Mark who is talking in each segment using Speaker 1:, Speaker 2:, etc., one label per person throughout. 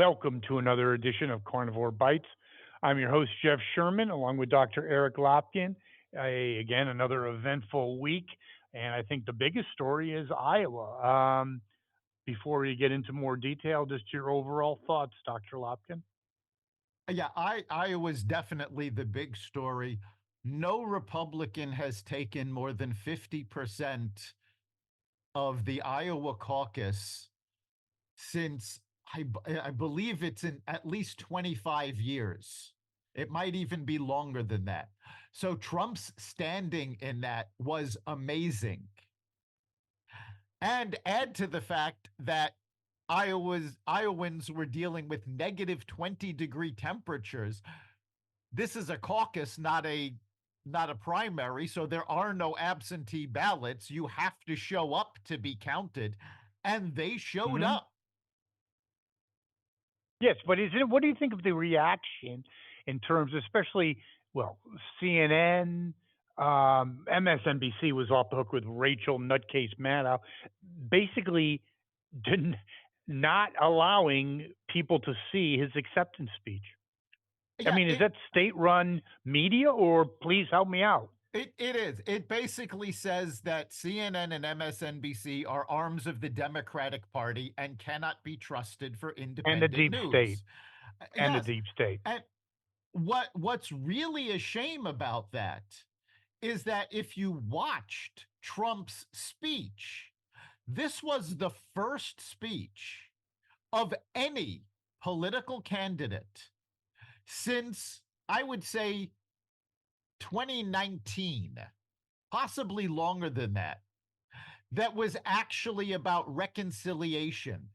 Speaker 1: Welcome to another edition of Carnivore Bites. I'm your host, Jeff Sherman, along with Dr. Eric Lopkin. Again, another eventful week, and I think the biggest story is Iowa. Before we get into more detail, just your overall thoughts, Dr. Lopkin.
Speaker 2: Yeah, Iowa's definitely the big story. No Republican has taken more than 50% of the Iowa caucus since I believe it's in at least 25 years. It might even be longer than that. So Trump's standing in that was amazing. And add to the fact that Iowans were dealing with negative 20-degree temperatures. This is a caucus, not a primary, so there are no absentee ballots. You have to show up to be counted, and they showed
Speaker 1: Hmm.
Speaker 2: up.
Speaker 1: Yes, but is it? What do you think of the reaction in terms, especially, well, CNN, MSNBC was off the hook with Rachel Nutcase Maddow, basically didn't not allowing people to see his acceptance speech. I
Speaker 2: Yeah,
Speaker 1: mean, is that state-run media, or please help me out?
Speaker 2: it is. It basically says that CNN and MSNBC are arms of the Democratic Party and cannot be trusted for
Speaker 1: And the
Speaker 2: independent
Speaker 1: deep state,
Speaker 2: news.
Speaker 1: and the
Speaker 2: Yes,
Speaker 1: deep state.
Speaker 2: and what's really a shame about that is that if you watched Trump's speech, this was the first speech of any political candidate since, I would say, 2019, possibly longer than that, that was actually about reconciliation,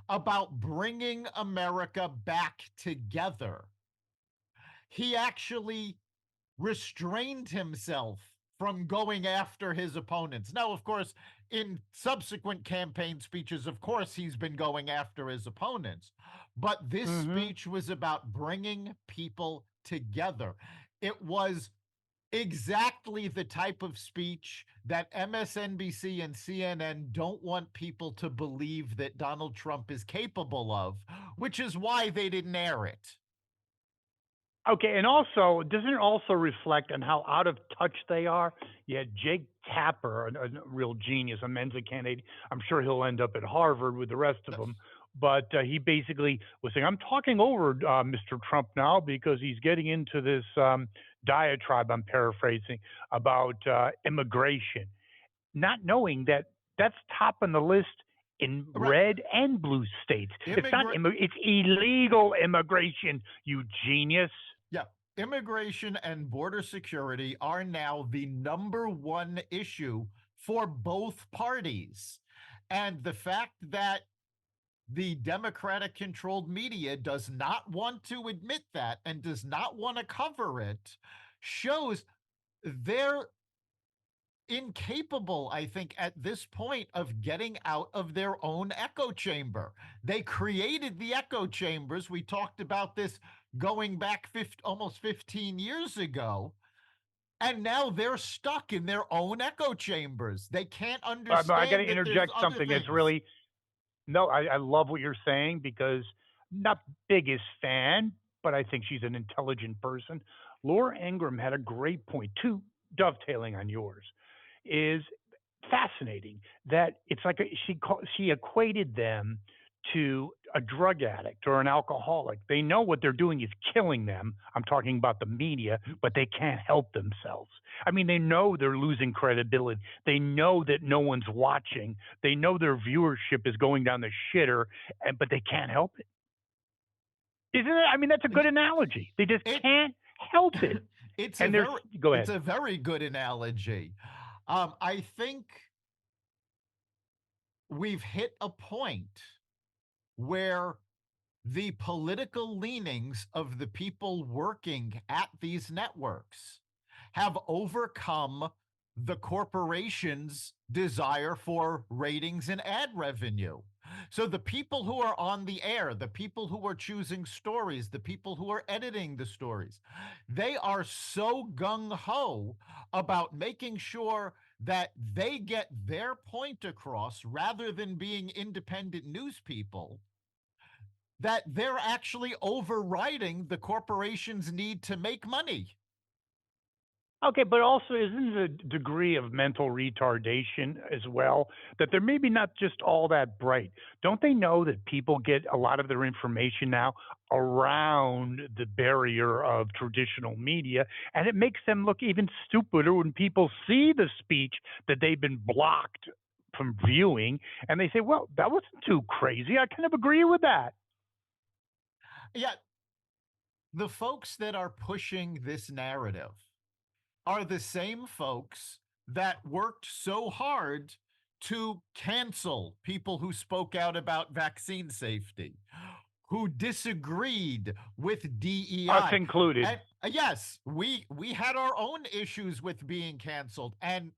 Speaker 2: about bringing America back together. He actually restrained himself from going after his opponents. Now, of course, in subsequent campaign speeches, of course, he's been going after his opponents. But this
Speaker 1: Hmm.
Speaker 2: speech was about bringing people together. It was exactly the type of speech that MSNBC and CNN don't want people to believe that Donald Trump is capable of, which is why they didn't air it.
Speaker 1: Okay, and also, doesn't it also reflect on how out of touch they are? Yeah, Jake Tapper, a real genius, a Mensa candidate. I'm sure he'll end up at Harvard with the rest of them. But he basically was saying, I'm talking over Mr. Trump now because he's getting into this diatribe, I'm paraphrasing, about immigration, not knowing that that's top on the list in
Speaker 2: Right.
Speaker 1: red and blue states. It's not,
Speaker 2: Immigrant
Speaker 1: it's illegal immigration, you genius.
Speaker 2: Yeah. Immigration and border security are now the number one issue for both parties. And the fact that the Democratic controlled media does not want to admit that and does not want to cover it shows they're incapable, I think, at this point of getting out of their own echo chamber. They created the echo chambers. We talked about this going back almost 15 years ago. And now they're stuck in their own echo chambers. They can't
Speaker 1: I got to
Speaker 2: understand that there's
Speaker 1: interject
Speaker 2: other
Speaker 1: something that's
Speaker 2: things.
Speaker 1: really no. I love what you're saying because not biggest fan, but I think she's an intelligent person. Laura Ingraham had a great point too, dovetailing on yours. Is fascinating that it's like she equated them to a drug addict or an alcoholic. They know what they're doing is killing them. I'm talking about the media, but they can't help themselves. I mean, they know they're losing credibility. They know that no one's watching. They know their viewership is going down the shitter, but they can't help it. Isn't it? I mean, that's a good analogy. They just
Speaker 2: It
Speaker 1: can't help it.
Speaker 2: it's a
Speaker 1: And there's
Speaker 2: very
Speaker 1: go
Speaker 2: it's
Speaker 1: ahead.
Speaker 2: a very good analogy. I think we've hit a point where the political leanings of the people working at these networks have overcome the corporation's desire for ratings and ad revenue. So the people who are on the air, the people who are choosing stories, the people who are editing the stories, they are so gung ho about making sure that they get their point across rather than being independent news people that they're actually overriding the corporation's need to make money.
Speaker 1: Okay, but also isn't the degree of mental retardation as well that they're maybe not just all that bright? Don't they know that people get a lot of their information now around the barrier of traditional media, and it makes them look even stupider when people see the speech that they've been blocked from viewing, and they say, "Well, that wasn't too crazy. I kind of agree with that."
Speaker 2: Yeah, the folks that are pushing this narrative are the same folks that worked so hard to cancel people who spoke out about vaccine safety, who disagreed with
Speaker 1: Us
Speaker 2: DEI.
Speaker 1: included.
Speaker 2: And yes, we had our own issues with being canceled, and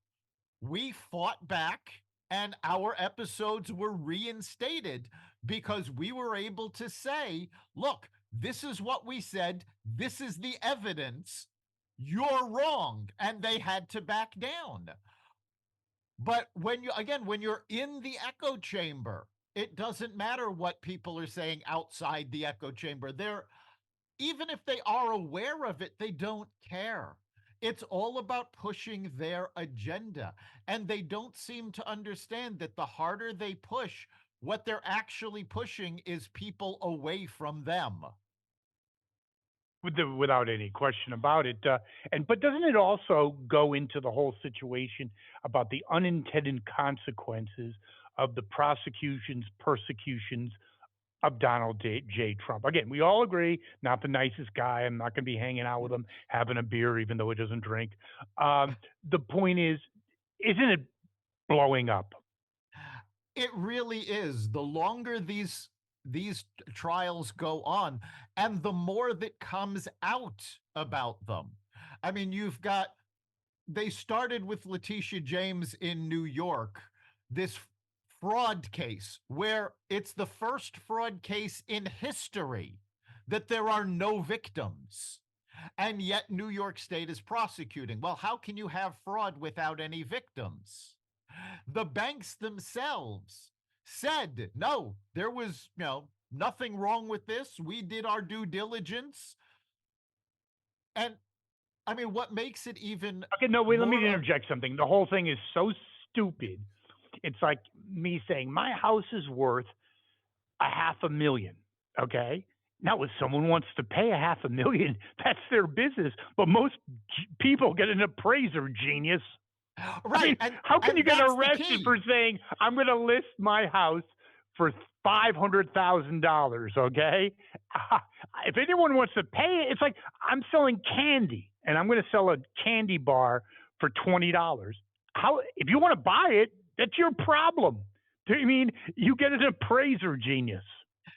Speaker 2: we fought back, and our episodes were reinstated because we were able to say, look, this is what we said, this is the evidence, you're wrong, and they had to back down. But when you're in the echo chamber, it doesn't matter what people are saying outside the echo chamber. They're Even if they are aware of it, they don't care. It's all about pushing their agenda. And they don't seem to understand that the harder they push, what they're actually pushing is people away from them.
Speaker 1: Without any question about it. And but doesn't it also go into the whole situation about the unintended consequences of the prosecutions, persecutions of Donald J. Trump? Again, we all agree, not the nicest guy. I'm not going to be hanging out with him, having a beer, even though he doesn't drink. The point is, isn't it blowing up?
Speaker 2: It really is. The longer these trials go on and the more that comes out about them. I mean, you've got they started with Letitia James in New York, this fraud case where it's the first fraud case in history that there are no victims. And yet New York State is prosecuting. Well, how can you have fraud without any victims? The banks themselves said, no, there was, nothing wrong with this. We did our due diligence. And I mean, what makes it even
Speaker 1: Okay, no, wait, let me
Speaker 2: more
Speaker 1: interject something. The whole thing is so stupid. It's like me saying, my house is worth a half a million. Okay. Now, if someone wants to pay a half a million, that's their business. But most people get an appraiser, genius. I
Speaker 2: right?
Speaker 1: mean, how can you
Speaker 2: And
Speaker 1: get
Speaker 2: that's the
Speaker 1: arrested
Speaker 2: key.
Speaker 1: for saying I'm going to list my house for $500,000? Okay, if anyone wants to pay it, it's like I'm selling candy and I'm going to sell a candy bar for $20. How if you want to buy it, that's your problem. I mean, you get an appraiser, genius.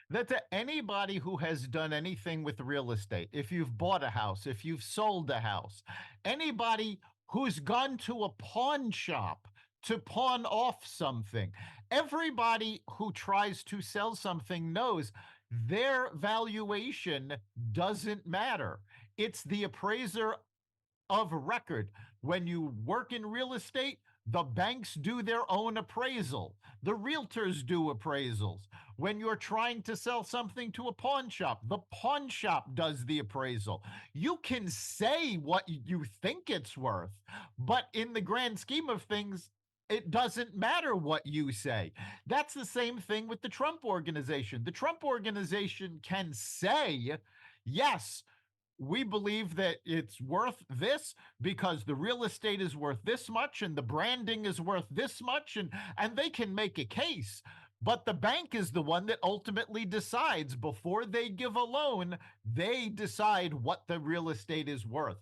Speaker 2: That to anybody who has done anything with real estate, if you've bought a house, if you've sold a house, anybody who's gone to a pawn shop to pawn off something, everybody who tries to sell something knows their valuation doesn't matter. It's the appraiser of record. When you work in real estate, the banks do their own appraisal. The realtors do appraisals. When you're trying to sell something to a pawn shop, the pawn shop does the appraisal. You can say what you think it's worth, but in the grand scheme of things, it doesn't matter what you say. That's the same thing with the Trump organization. The Trump organization can say, yes, we believe that it's worth this because the real estate is worth this much and the branding is worth this much, and they can make a case, but the bank is the one that ultimately decides. Before they give a loan, they decide what the real estate is worth.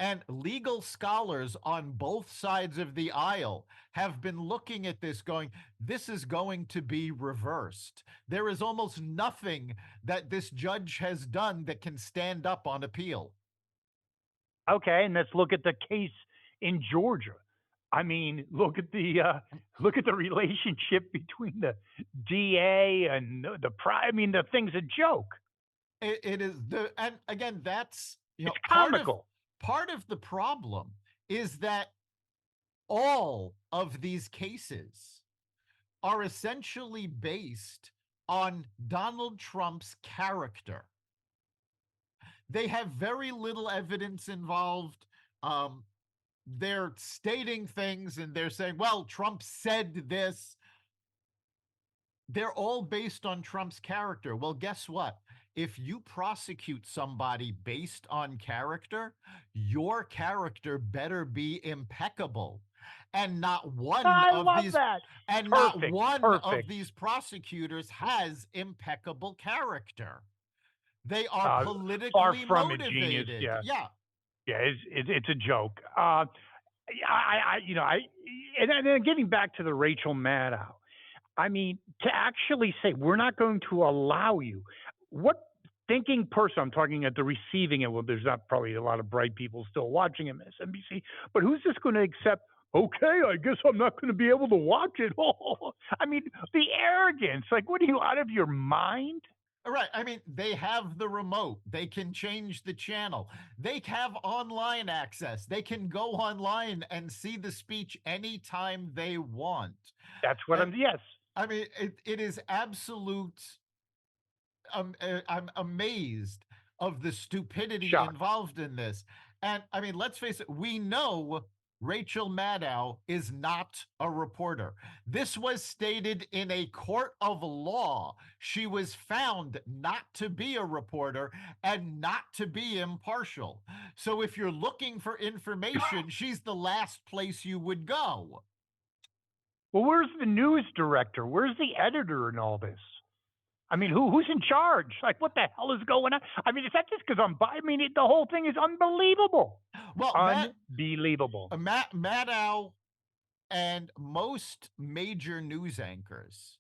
Speaker 2: And legal scholars on both sides of the aisle have been looking at this going, this is going to be reversed. There is almost nothing that this judge has done that can stand up on appeal.
Speaker 1: Okay, and let's look at the case in Georgia. I mean, look at the relationship between the DA and I mean, the thing's a joke.
Speaker 2: It is and again, that's
Speaker 1: It's
Speaker 2: part of
Speaker 1: comical.
Speaker 2: the problem is that all of these cases are essentially based on Donald Trump's character. They have very little evidence involved. Um, they're stating things and they're saying, well, Trump said this. They're all based on Trump's character. Well, guess what? If you prosecute somebody based on character, your character better be impeccable. And not one
Speaker 1: I
Speaker 2: of
Speaker 1: love
Speaker 2: these
Speaker 1: that.
Speaker 2: and not
Speaker 1: Perfect.
Speaker 2: one of
Speaker 1: Perfect.
Speaker 2: these prosecutors has impeccable character. They are
Speaker 1: Uh, Far
Speaker 2: politically
Speaker 1: from it, genius.
Speaker 2: motivated.
Speaker 1: Yeah.
Speaker 2: Yeah.
Speaker 1: Yeah. It's a joke. I and then getting back to the Rachel Maddow. I mean, to actually say we're not going to allow you, what thinking person? I'm talking at the receiving end. Well, there's not probably a lot of bright people still watching MSNBC, but who's just going to accept? Okay, I guess I'm not going to be able to watch it. I mean, the arrogance. Like, what are you out of your mind?
Speaker 2: Right. I mean, they have the remote. They can change the channel. They have online access. They can go online and see the speech anytime they want.
Speaker 1: That's what
Speaker 2: And
Speaker 1: I'm. Yes,
Speaker 2: I mean, it is absolute. I'm amazed of the stupidity
Speaker 1: shocked.
Speaker 2: involved in this. And I mean, let's face it, we know Rachel Maddow is not a reporter. This was stated in a court of law. She was found not to be a reporter and not to be impartial. So if you're looking for information, she's the last place you would go.
Speaker 1: Well, where's the news director? Where's the editor in all this? I mean, who's in charge? Like, what the hell is going on? I mean, is that just because I'm by? I mean, the whole thing is unbelievable,
Speaker 2: Well,
Speaker 1: unbelievable.
Speaker 2: Maddow and most major news anchors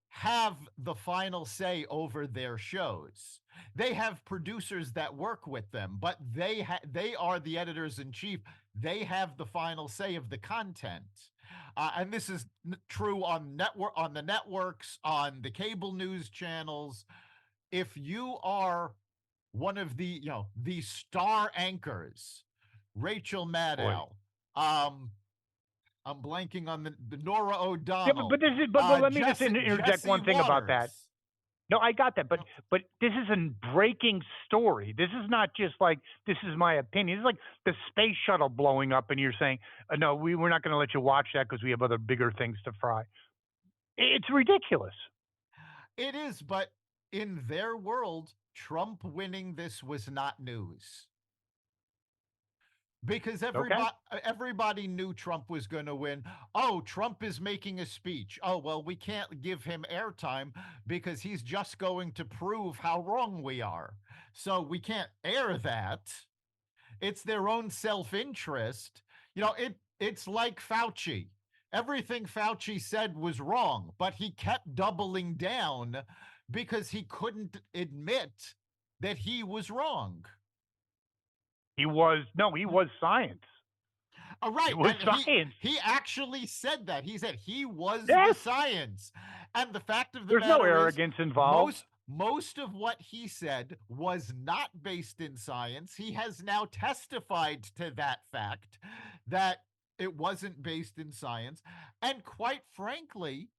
Speaker 2: have the final say over their shows. They have producers that work with them, but they are the editors in chief. They have the final say of the content. And this is true on the networks, on the cable news channels. If you are one of the star anchors, Rachel
Speaker 1: Boy.
Speaker 2: Maddow, I'm blanking on the Nora
Speaker 1: Yeah,
Speaker 2: O'Donnell,
Speaker 1: but this is but let me just interject
Speaker 2: Jesse
Speaker 1: one thing about
Speaker 2: Waters.
Speaker 1: that. No, I got that, but this is a breaking story. This is not just like this is my opinion. It's like the space shuttle blowing up, and you're saying, no, we're not going to let you watch that because we have other bigger things to fry. It's ridiculous.
Speaker 2: It is, but in their world, Trump winning this was not news because
Speaker 1: Okay.
Speaker 2: everybody knew Trump was going to win. Oh, Trump is making a speech. Oh, well, we can't give him airtime because he's just going to prove how wrong we are. So we can't air that. It's their own self-interest. It's like Fauci. Everything Fauci said was wrong, but he kept doubling down because he couldn't admit that he was wrong.
Speaker 1: He was science.
Speaker 2: All
Speaker 1: It
Speaker 2: right,
Speaker 1: was
Speaker 2: and
Speaker 1: science.
Speaker 2: he actually said that. He said he was the
Speaker 1: Yes.
Speaker 2: science. And the fact of the
Speaker 1: There's no
Speaker 2: matter is
Speaker 1: arrogance involved.
Speaker 2: most of what he said was not based in science. He has now testified to that fact that it wasn't based in science. And quite frankly,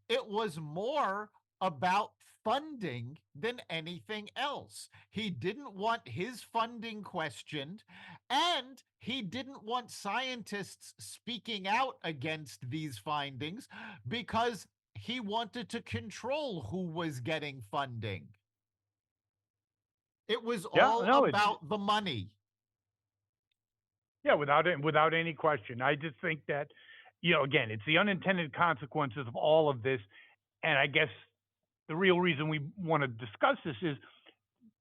Speaker 2: it was more about funding than anything else. He didn't want his funding questioned, and he didn't want scientists speaking out against these findings because he wanted to control who was getting funding. It was
Speaker 1: Yeah,
Speaker 2: all
Speaker 1: no, it's
Speaker 2: about the money.
Speaker 1: yeah, without any question. I just think that, again, it's the unintended consequences of all of this, and I guess the real reason we want to discuss this is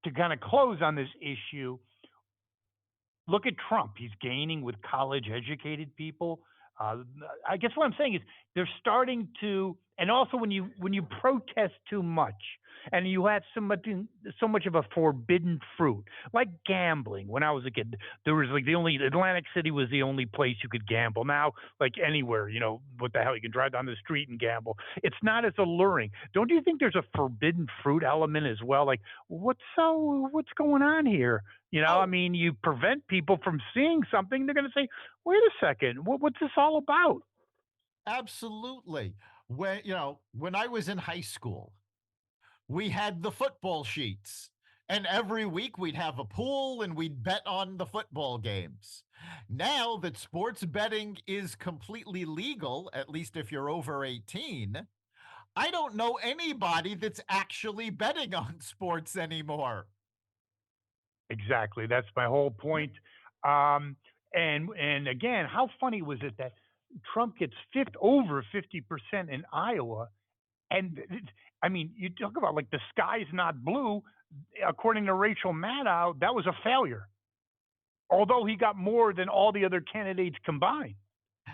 Speaker 1: to kind of close on this issue. Look at Trump. He's gaining with college educated people. Uh, I guess what I'm saying is they're starting to, and also when you protest too much and you have so much of a forbidden fruit, like gambling. When I was a kid, there was like the only Atlantic City was the only place you could gamble. Now, like anywhere, what the hell, you can drive down the street and gamble. It's not as alluring. Don't you think there's a forbidden fruit element as well? Like, what's going on here? I
Speaker 2: Oh,
Speaker 1: mean, you prevent people from seeing something. They're going to say, wait a second, what's this all about?
Speaker 2: absolutely. When I was in high school, we had the football sheets. And every week we'd have a pool and we'd bet on the football games. Now that sports betting is completely legal, at least if you're over 18, I don't know anybody that's actually betting on sports anymore.
Speaker 1: Exactly. That's my whole point. Um, and again, how funny was it that Trump gets over 50% in Iowa? And I mean, you talk about like the sky's not blue. According to Rachel Maddow, that was a failure. Although he got more than all the other candidates combined.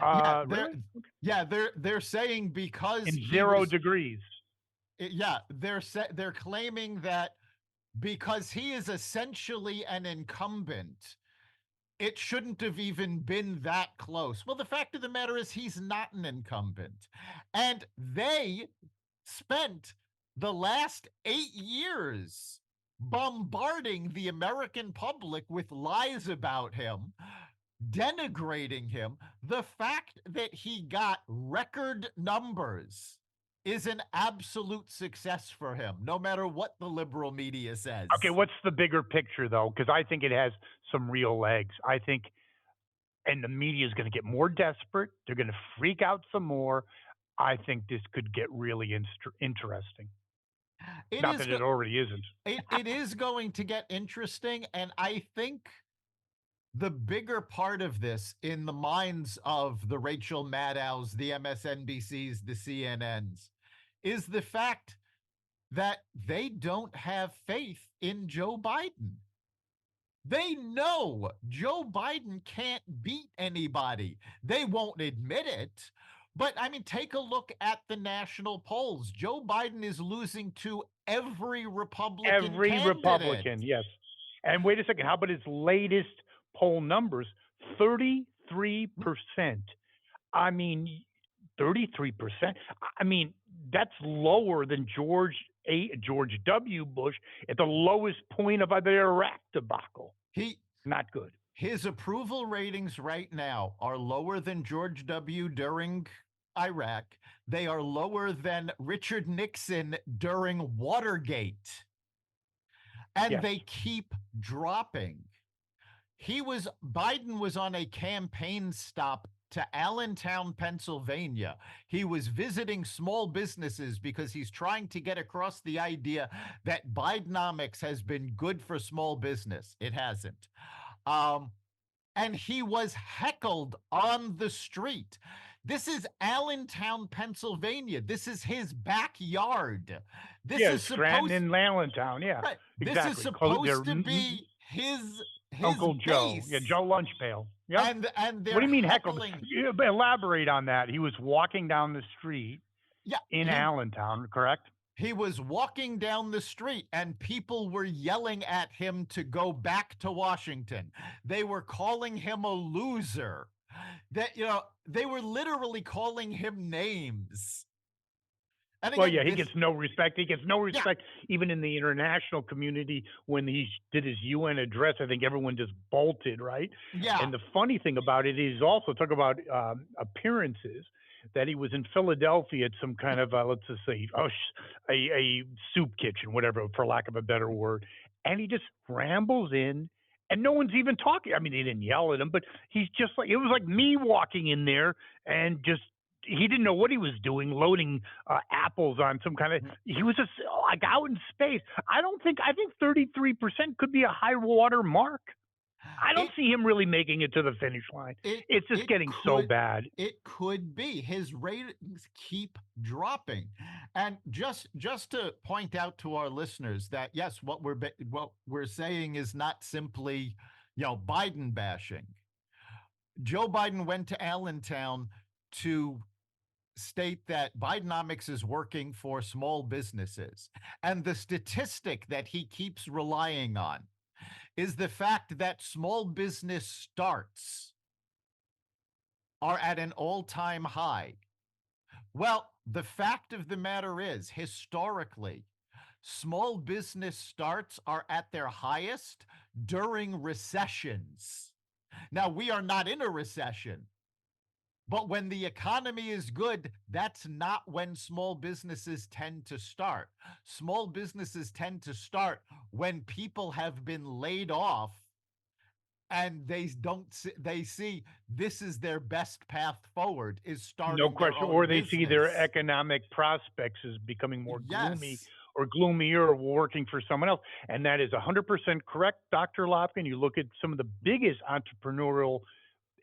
Speaker 2: Yeah,
Speaker 1: Really?
Speaker 2: they're saying because
Speaker 1: In
Speaker 2: he was
Speaker 1: 0 degrees.
Speaker 2: yeah, they're claiming that because he is essentially an incumbent, it shouldn't have even been that close. Well, the fact of the matter is he's not an incumbent. And they spent the last 8 years bombarding the American public with lies about him, denigrating him. The fact that he got record numbers is an absolute success for him, no matter what the liberal media
Speaker 1: Okay,
Speaker 2: says.
Speaker 1: what's the bigger picture though? Because I think it has some real legs. I think, and the media is going to get more desperate. They're going to freak out some more. I think this could get really interesting.
Speaker 2: It
Speaker 1: Not
Speaker 2: is
Speaker 1: that
Speaker 2: go-
Speaker 1: it already isn't.
Speaker 2: it is going to get interesting, and I think the bigger part of this in the minds of the Rachel Maddows, the MSNBCs, the CNNs, is the fact that they don't have faith in Joe Biden. They know Joe Biden can't beat anybody. They won't admit it. But I mean, take a look at the national polls. Joe Biden is losing to every Republican
Speaker 1: Every
Speaker 2: candidate.
Speaker 1: Republican, yes. And wait a second, how about his latest poll numbers? 33%. I mean, 33%. I mean, that's lower than George W. Bush at the lowest point of the Iraq debacle.
Speaker 2: He
Speaker 1: Not good.
Speaker 2: His approval ratings right now are lower than George W. during Iraq. They are lower than Richard Nixon during Watergate. And
Speaker 1: Yes.
Speaker 2: they keep dropping. Biden was on a campaign stop to Allentown, Pennsylvania. He was visiting small businesses because he's trying to get across the idea that Bidenomics has been good for small business. It hasn't. Um, and he was heckled on the street. This is Allentown, Pennsylvania. This is his backyard. This
Speaker 1: Yeah,
Speaker 2: is
Speaker 1: Scranton
Speaker 2: supposed
Speaker 1: and Allentown. Yeah,
Speaker 2: right. This is
Speaker 1: exactly. They're
Speaker 2: supposed to be his
Speaker 1: Uncle Joe. Yeah,
Speaker 2: base,
Speaker 1: Joe Lunchpail. Yep.
Speaker 2: and
Speaker 1: What
Speaker 2: they're
Speaker 1: do you mean heckled?
Speaker 2: heckling.
Speaker 1: Elaborate on that. He was walking down the street
Speaker 2: Yeah,
Speaker 1: in Allentown, correct?
Speaker 2: he was walking down the street and people were yelling at him to go back to Washington. They were calling him a loser. That they were literally calling him names. And
Speaker 1: Well,
Speaker 2: again,
Speaker 1: yeah, he gets no respect. He gets no
Speaker 2: yeah,
Speaker 1: respect even in the international community. When he did his UN address, I think everyone just bolted, right?
Speaker 2: yeah,
Speaker 1: And the funny thing about it is also talk about appearances that he was in Philadelphia at some kind of let's just say a soup kitchen, whatever, for lack of a better word, and he just rambles in. And no one's even talking. I mean, they didn't yell at him, but he's just like it was like me walking in there and just he didn't know what he was doing, loading apples on some kind of. He was just like out in space. I think 33% could be a high water mark. I don't
Speaker 2: it
Speaker 1: see him really making it to the finish line.
Speaker 2: it
Speaker 1: It's just
Speaker 2: it
Speaker 1: getting so
Speaker 2: could
Speaker 1: bad.
Speaker 2: it could be his ratings keep dropping. And just to point out to our listeners that yes, what we're saying is not simply Biden bashing. Joe Biden went to Allentown to state that Bidenomics is working for small businesses. And the statistic that he keeps relying on is the fact that small business starts are at an all time high. Well, the fact of the matter is, historically, small business starts are at their highest during recessions. Now, we are not in a recession, But when the economy is good, that's not when small businesses tend to start. Small businesses tend to start when people have been laid off and they see this is their best path forward is
Speaker 1: No
Speaker 2: starting their
Speaker 1: question.
Speaker 2: own
Speaker 1: Or they see their
Speaker 2: business.
Speaker 1: economic prospects as becoming more gloomy
Speaker 2: Yes.
Speaker 1: or gloomier or working for someone else. And that is 100% correct, Dr. Lopkin. You look at some of the biggest entrepreneurial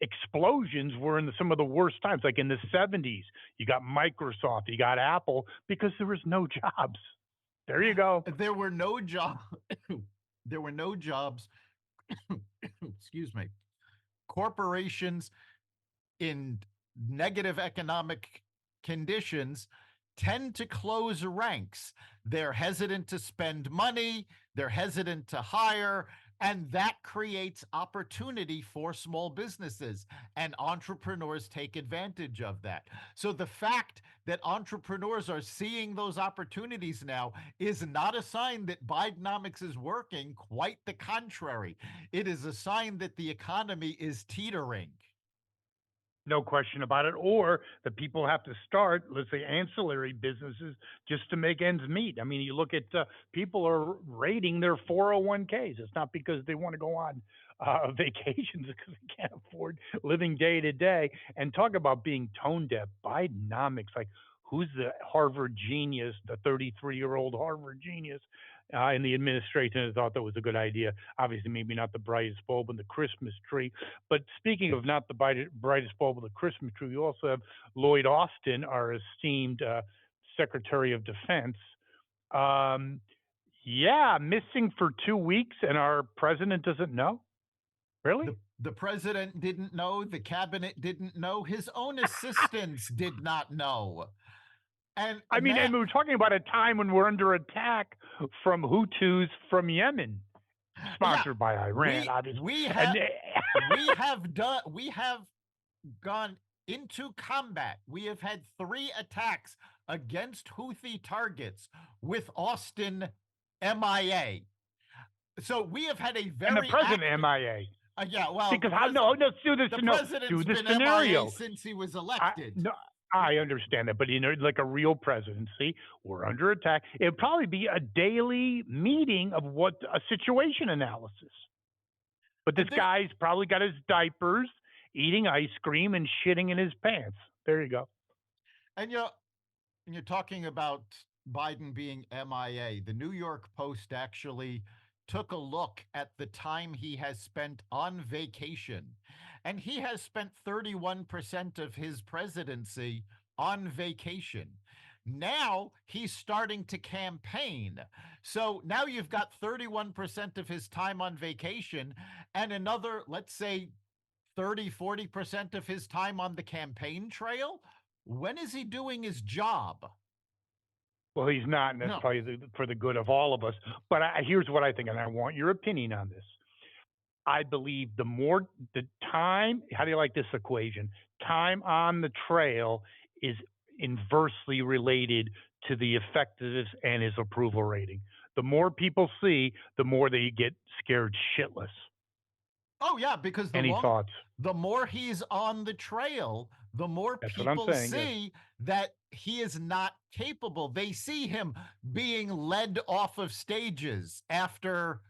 Speaker 1: explosions were in some of the worst times, like in the 70s. You got Microsoft, you got Apple, because there was no jobs. There you go.
Speaker 2: There were no jobs. There were no jobs. Excuse me. Corporations in negative economic conditions tend to close ranks. They're hesitant to spend money, they're hesitant to hire, and that creates opportunity for small businesses. And entrepreneurs take advantage of that. So the fact that entrepreneurs are seeing those opportunities now is not a sign that Bidenomics is working. Quite the contrary. It is a sign that the economy is teetering.
Speaker 1: No question about it. Or the people have to start, let's say, ancillary businesses just to make ends meet. I mean, you look at people are raiding their 401ks. It's not because they want to go on vacations, because they can't afford living day to day. And talk about being tone deaf. Bidenomics, like, who's the Harvard genius, the 33-year-old Harvard genius in the administration that thought that was a good idea? Obviously, maybe not the brightest bulb in the Christmas tree. But speaking of not the brightest bulb of the Christmas tree, we also have Lloyd Austin, our esteemed Secretary of Defense. Um, yeah, missing for 2 weeks, and our president doesn't know. Really?
Speaker 2: The president didn't know, the cabinet didn't know, his own assistants did not know. And
Speaker 1: I mean,
Speaker 2: now,
Speaker 1: and we're talking about a time when we're under attack from Hutus from Yemen,
Speaker 2: yeah,
Speaker 1: sponsored by Iran,
Speaker 2: we
Speaker 1: obviously.
Speaker 2: we
Speaker 1: And
Speaker 2: have we have gone into combat. We have had 3 attacks against Houthi targets with Austin MIA. So we have had a
Speaker 1: and the
Speaker 2: very
Speaker 1: president
Speaker 2: active.
Speaker 1: MIA.
Speaker 2: Yeah, well,
Speaker 1: Because how? No, no. Do this.
Speaker 2: the
Speaker 1: No,
Speaker 2: president's
Speaker 1: do the
Speaker 2: been MIA
Speaker 1: scenario.
Speaker 2: since he was
Speaker 1: I
Speaker 2: elected.
Speaker 1: no, I understand that, but like a real presidency, we're under attack. It'd probably be a daily meeting of what a situation analysis. But this
Speaker 2: There,
Speaker 1: guy's probably got his diapers, eating ice cream, and shitting in his pants. There you go.
Speaker 2: and you're talking about Biden being MIA. The New York Post actually took a look at the time he has spent on vacation, and he has spent 31% of his presidency on vacation. Now he's starting to campaign. So now you've got 31% of his time on vacation and another, let's say, 30-40% of his time on the campaign trail. When is he doing his job?
Speaker 1: Well, he's not, and that's
Speaker 2: No.
Speaker 1: probably for the good of all of us. But here's what I think, and I want your opinion on this. I believe the more the time, how do you like this equation? Time on the trail is inversely related to the effectiveness and his approval rating. The more people see, the more they get scared shitless.
Speaker 2: Oh yeah, because
Speaker 1: Any thoughts?
Speaker 2: the more he's on the trail, the more
Speaker 1: That's what I'm
Speaker 2: people
Speaker 1: saying. Yes.
Speaker 2: see that he is not capable. They see him being led off of stages after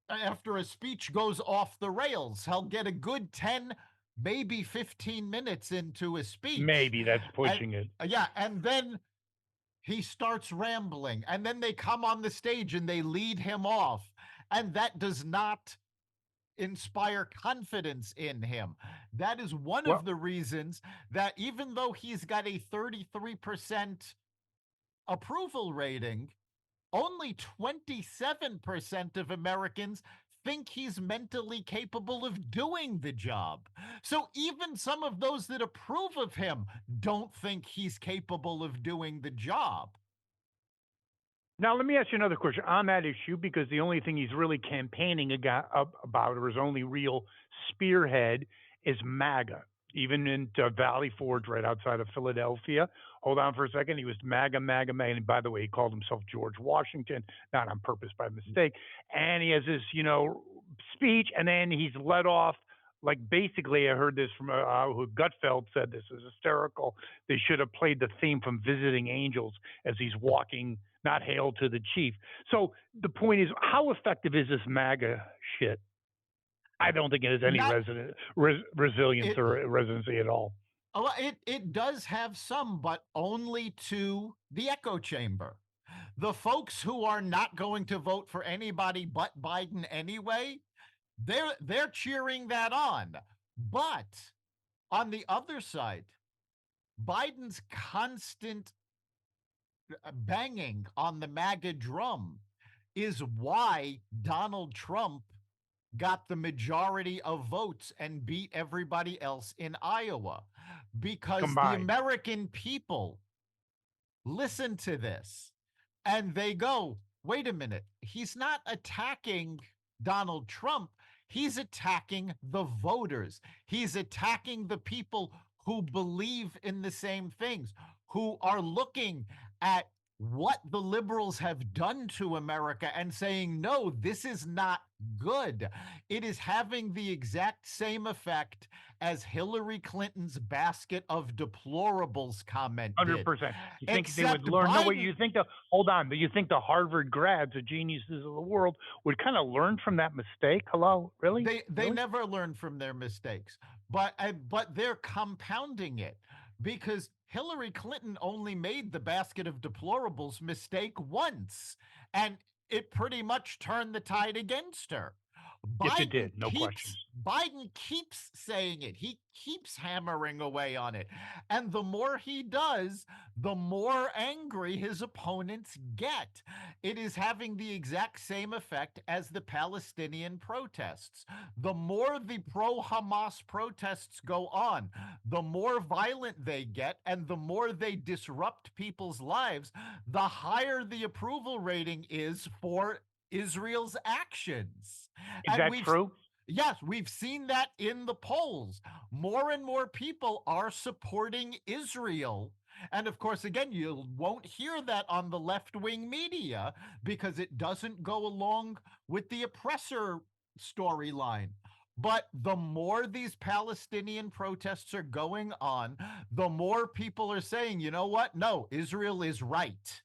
Speaker 2: a speech goes off the rails. He'll get a good 10, maybe 15 minutes into a speech.
Speaker 1: Maybe that's
Speaker 2: And
Speaker 1: pushing it.
Speaker 2: yeah, and then he starts rambling, and then they come on the stage and they lead him off. And that does not inspire confidence in him. That is one of
Speaker 1: Well,
Speaker 2: the reasons that even though he's got a 33% approval rating, only 27% of Americans think he's mentally capable of doing the job. So even some of those that approve of him don't think he's capable of doing the job.
Speaker 1: now, let me ask you another question on that issue, because the only thing he's really campaigning about, or his only real spearhead, is MAGA. Even in Valley Forge, right outside of Philadelphia. Hold on for a second. He was MAGA, MAGA, MAGA. And by the way, he called himself George Washington, not on purpose, by mistake. And he has this, speech, and then he's let off Like basically, I heard this from who Gutfeld said this is hysterical. They should have played the theme from Visiting Angels as he's walking, not hail to the chief. So the point is, how effective is this MAGA shit? I don't think it has any
Speaker 2: Not
Speaker 1: resilience
Speaker 2: it.
Speaker 1: or residency at all.
Speaker 2: Oh, it does have some, but only to the echo chamber. The folks who are not going to vote for anybody but Biden anyway, they're cheering that on. But on the other side, Biden's constant banging on the MAGA drum is why Donald Trump got the majority of votes and beat everybody else in Iowa, because the
Speaker 1: Combined.
Speaker 2: American people listen to this and they go, wait a minute, he's not attacking Donald Trump. He's attacking the voters. He's attacking the people who believe in the same things, who are looking at what the liberals have done to America and saying, no, this is not good. It is having the exact same effect as Hillary Clinton's basket of deplorables comment did.
Speaker 1: 100%. You think they would
Speaker 2: Except
Speaker 1: learn? No, wait.
Speaker 2: Biden,
Speaker 1: You think the hold on? But you think the Harvard grads, the geniuses of the world, would kind of learn from that mistake? Hello, really,
Speaker 2: they
Speaker 1: really?
Speaker 2: never learn from their mistakes, but they're compounding it, because Hillary Clinton only made the basket of deplorables mistake once, and it pretty much turned the tide against her.
Speaker 1: Yes, it did. No questions.
Speaker 2: Biden keeps saying it. He keeps hammering away on it. And the more he does, the more angry his opponents get. It is having the exact same effect as the Palestinian protests. The more the pro Hamas protests go on, the more violent they get and the more they disrupt people's lives, the higher the approval rating is for Israel's actions.
Speaker 1: Is
Speaker 2: And
Speaker 1: that true?
Speaker 2: yes, we've seen that in the polls. More and more people are supporting Israel. And of course, again, you won't hear that on the left wing media because it doesn't go along with the oppressor storyline. But the more these Palestinian protests are going on, the more people are saying, you know what? No, Israel is right.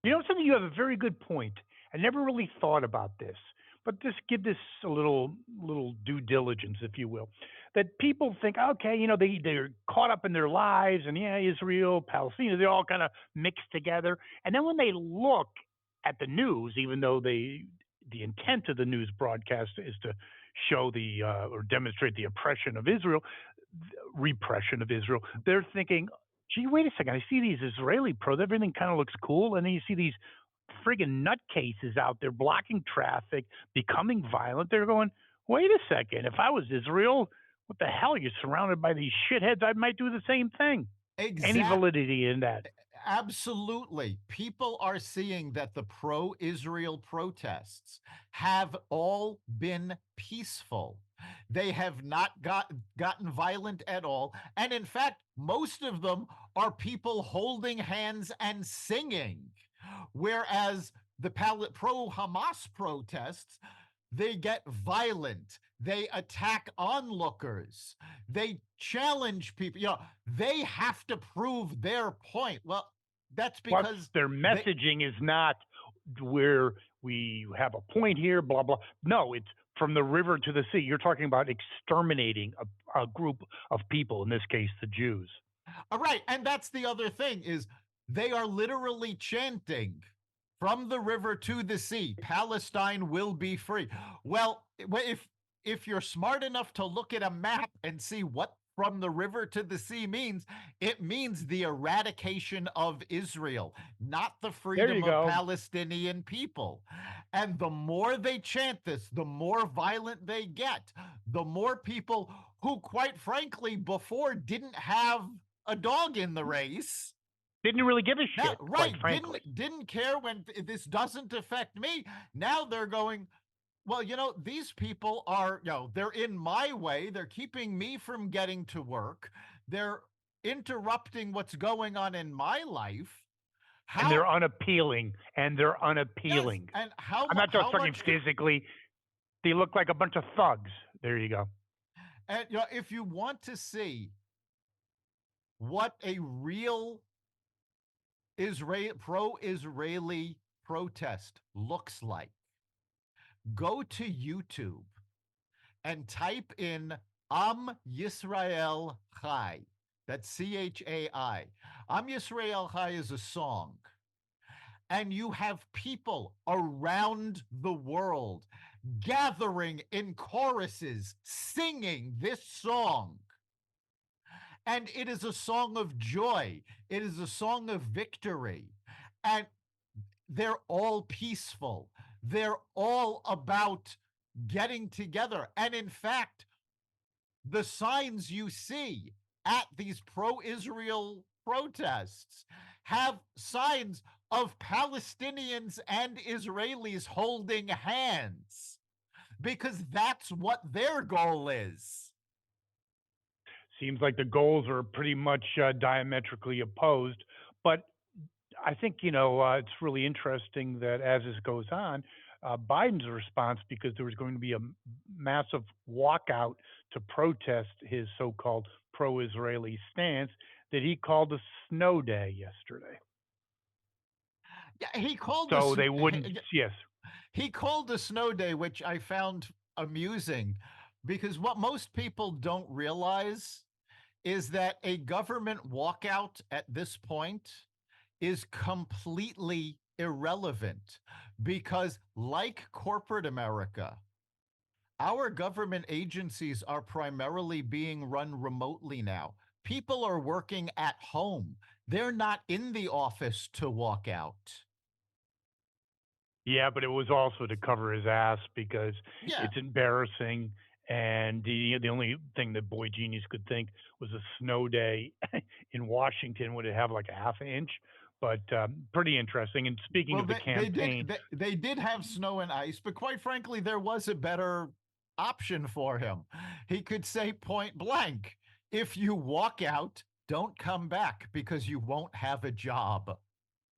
Speaker 1: You know something? You have a very good point. I never really thought about this, but just give this a little due diligence, if you will. That people think, okay, they're caught up in their lives, and yeah, Israel, Palestine, they all kind of mixed together. And then when they look at the news, even though the intent of the news broadcast is to show the or demonstrate the oppression of Israel, repression of Israel, they're thinking, gee, wait a second. I see these Israeli pros. Everything kind of looks cool. And then you see these friggin' nutcases out there blocking traffic, becoming violent. They're going, wait a second. If I was Israel, what the hell? You're surrounded by these shitheads. I might do the same thing. Any
Speaker 2: Exact
Speaker 1: validity in that?
Speaker 2: Absolutely. People are seeing that the pro Israel protests have all been peaceful. They have not gotten violent at all. And in fact, most of them are people holding hands and singing. Whereas the pro Hamas protests, they get violent. They attack onlookers. They challenge people. They have to prove their point. Well, that's
Speaker 1: Plus,
Speaker 2: because
Speaker 1: their
Speaker 2: they
Speaker 1: messaging is not where we have a point here, blah, blah. No, it's from the river to the sea. You're talking about exterminating a group of people, in this case, the Jews.
Speaker 2: all right, and that's the other thing is they are literally chanting from the river to the sea, Palestine will be free. Well, if you're smart enough to look at a map and see what from the river to the sea means, it means the eradication of Israel, not the
Speaker 1: There
Speaker 2: freedom
Speaker 1: you
Speaker 2: of
Speaker 1: go.
Speaker 2: Palestinian people. And the more they chant this, the more violent they get, the more people who, quite frankly, before didn't have a dog in the race,
Speaker 1: Didn't really give a
Speaker 2: now,
Speaker 1: shit, quite
Speaker 2: right,
Speaker 1: frankly.
Speaker 2: didn't care when this doesn't affect me. Now they're going, well, these people are, they're in my way. They're keeping me from getting to work. They're interrupting what's going on in my life.
Speaker 1: And they're
Speaker 2: How
Speaker 1: unappealing. And they're
Speaker 2: Yes,
Speaker 1: unappealing.
Speaker 2: and
Speaker 1: I'm not just
Speaker 2: how
Speaker 1: talking
Speaker 2: much
Speaker 1: physically. They look like a bunch of thugs. There you go.
Speaker 2: And if you want to see what a real pro-Israeli protest looks like, go to YouTube and type in Am Yisrael Chai. That's Chai. Am Yisrael Chai is a song. And you have people around the world gathering in choruses singing this song. And it is a song of joy, it is a song of victory. And they're all peaceful, they're all about getting together. And in fact, the signs you see at these pro Israel protests have signs of Palestinians and Israelis holding hands because that's what their goal is.
Speaker 1: Seems like the goals are pretty much diametrically opposed. But I think it's really interesting that as this goes on, Biden's response, because there was going to be a massive walkout to protest his so-called pro-Israeli stance, that he called a snow day yesterday.
Speaker 2: Yeah, he called
Speaker 1: So
Speaker 2: this
Speaker 1: they wouldn't. Yes,
Speaker 2: he called the snow day, which I found amusing because what most people don't realize is that a government walkout at this point is completely irrelevant because, like corporate America, our government agencies are primarily being run remotely now. People are working at home, they're not in the office to walk out.
Speaker 1: yeah, but it was also to cover his ass because
Speaker 2: Yeah.
Speaker 1: it's embarrassing. And the only thing that Boy Genius could think was a snow day in Washington would it have like a half an inch, but pretty interesting. And speaking
Speaker 2: Well,
Speaker 1: of the campaign,
Speaker 2: they did have snow and ice, but quite frankly, there was a better option for him. He could say point blank, if you walk out, don't come back because you won't have a job.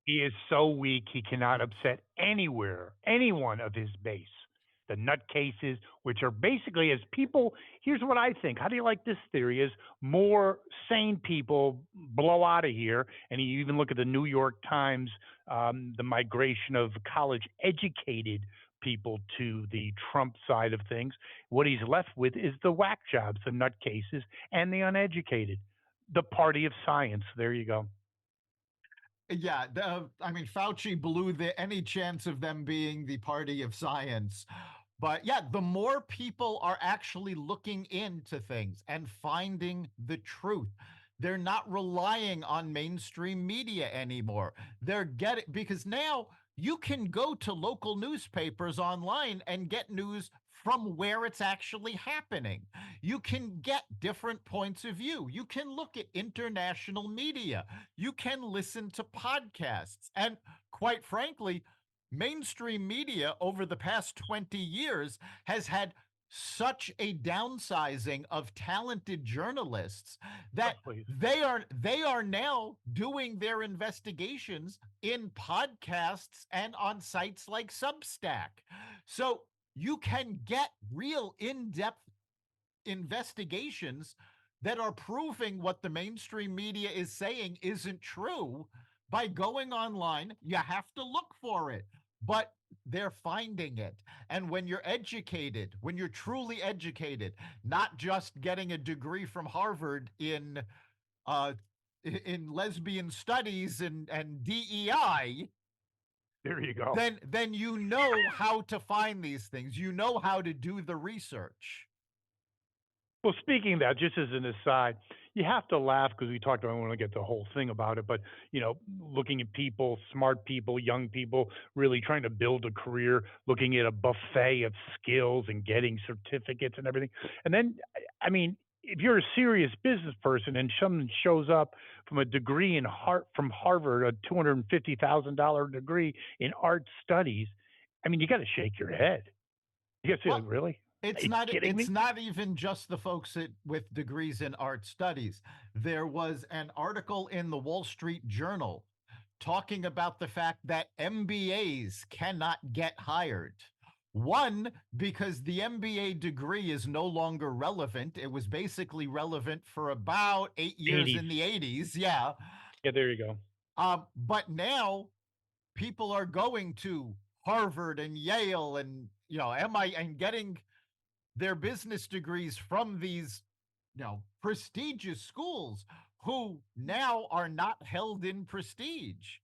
Speaker 1: he is so weak he cannot upset anyone of his base. The nutcases, which are basically as people. Here's what I think. How do you like this theory? Is more sane people blow out of here, and you even look at the New York Times, the migration of college-educated people to the Trump side of things. What he's left with is the whack jobs, the nutcases, and the uneducated. The party of science. There you go.
Speaker 2: Yeah, I mean, Fauci blew any chance of them being the party of science. But yeah, the more people are actually looking into things and finding the truth, they're not relying on mainstream media anymore. They're getting, because now you can go to local newspapers online and get news from where it's actually happening. You can get different points of view. You can look at international media. You can listen to podcasts. And quite frankly, mainstream media over the past 20 years has had such a downsizing of talented journalists that
Speaker 1: Please.
Speaker 2: they are now doing their investigations in podcasts and on sites like Substack. So you can get real in-depth investigations that are proving what the mainstream media is saying isn't true by going online. You have to look for it, but they're finding it. And when you're educated, when you're truly educated, not just getting a degree from Harvard uh, in lesbian studies and DEI,
Speaker 1: There you go.
Speaker 2: then you know how to find these things. You know how to do the research.
Speaker 1: Well, speaking of that, just as an aside, you have to laugh because we talked. I don't want to get the whole thing about it, but looking at people, smart people, young people, really trying to build a career, looking at a buffet of skills and getting certificates and everything. And then, I mean, if you're a serious business person and someone shows up from a degree from Harvard, a $250,000 degree in art studies, I mean, you got to shake your head. You got to say, like,
Speaker 2: Well,
Speaker 1: really? Are
Speaker 2: it's
Speaker 1: you
Speaker 2: not
Speaker 1: kidding
Speaker 2: it's
Speaker 1: me?
Speaker 2: not even just the folks with degrees in art studies. There was an article in the Wall Street Journal talking about the fact that MBAs cannot get hired. One, because the MBA degree is no longer relevant. It was basically relevant for about 8 years
Speaker 1: 80s.
Speaker 2: in the 80s. Yeah.
Speaker 1: Yeah, there you go.
Speaker 2: But now people are going to Harvard and Yale and, MI and getting their business degrees from these, prestigious schools who now are not held in prestige.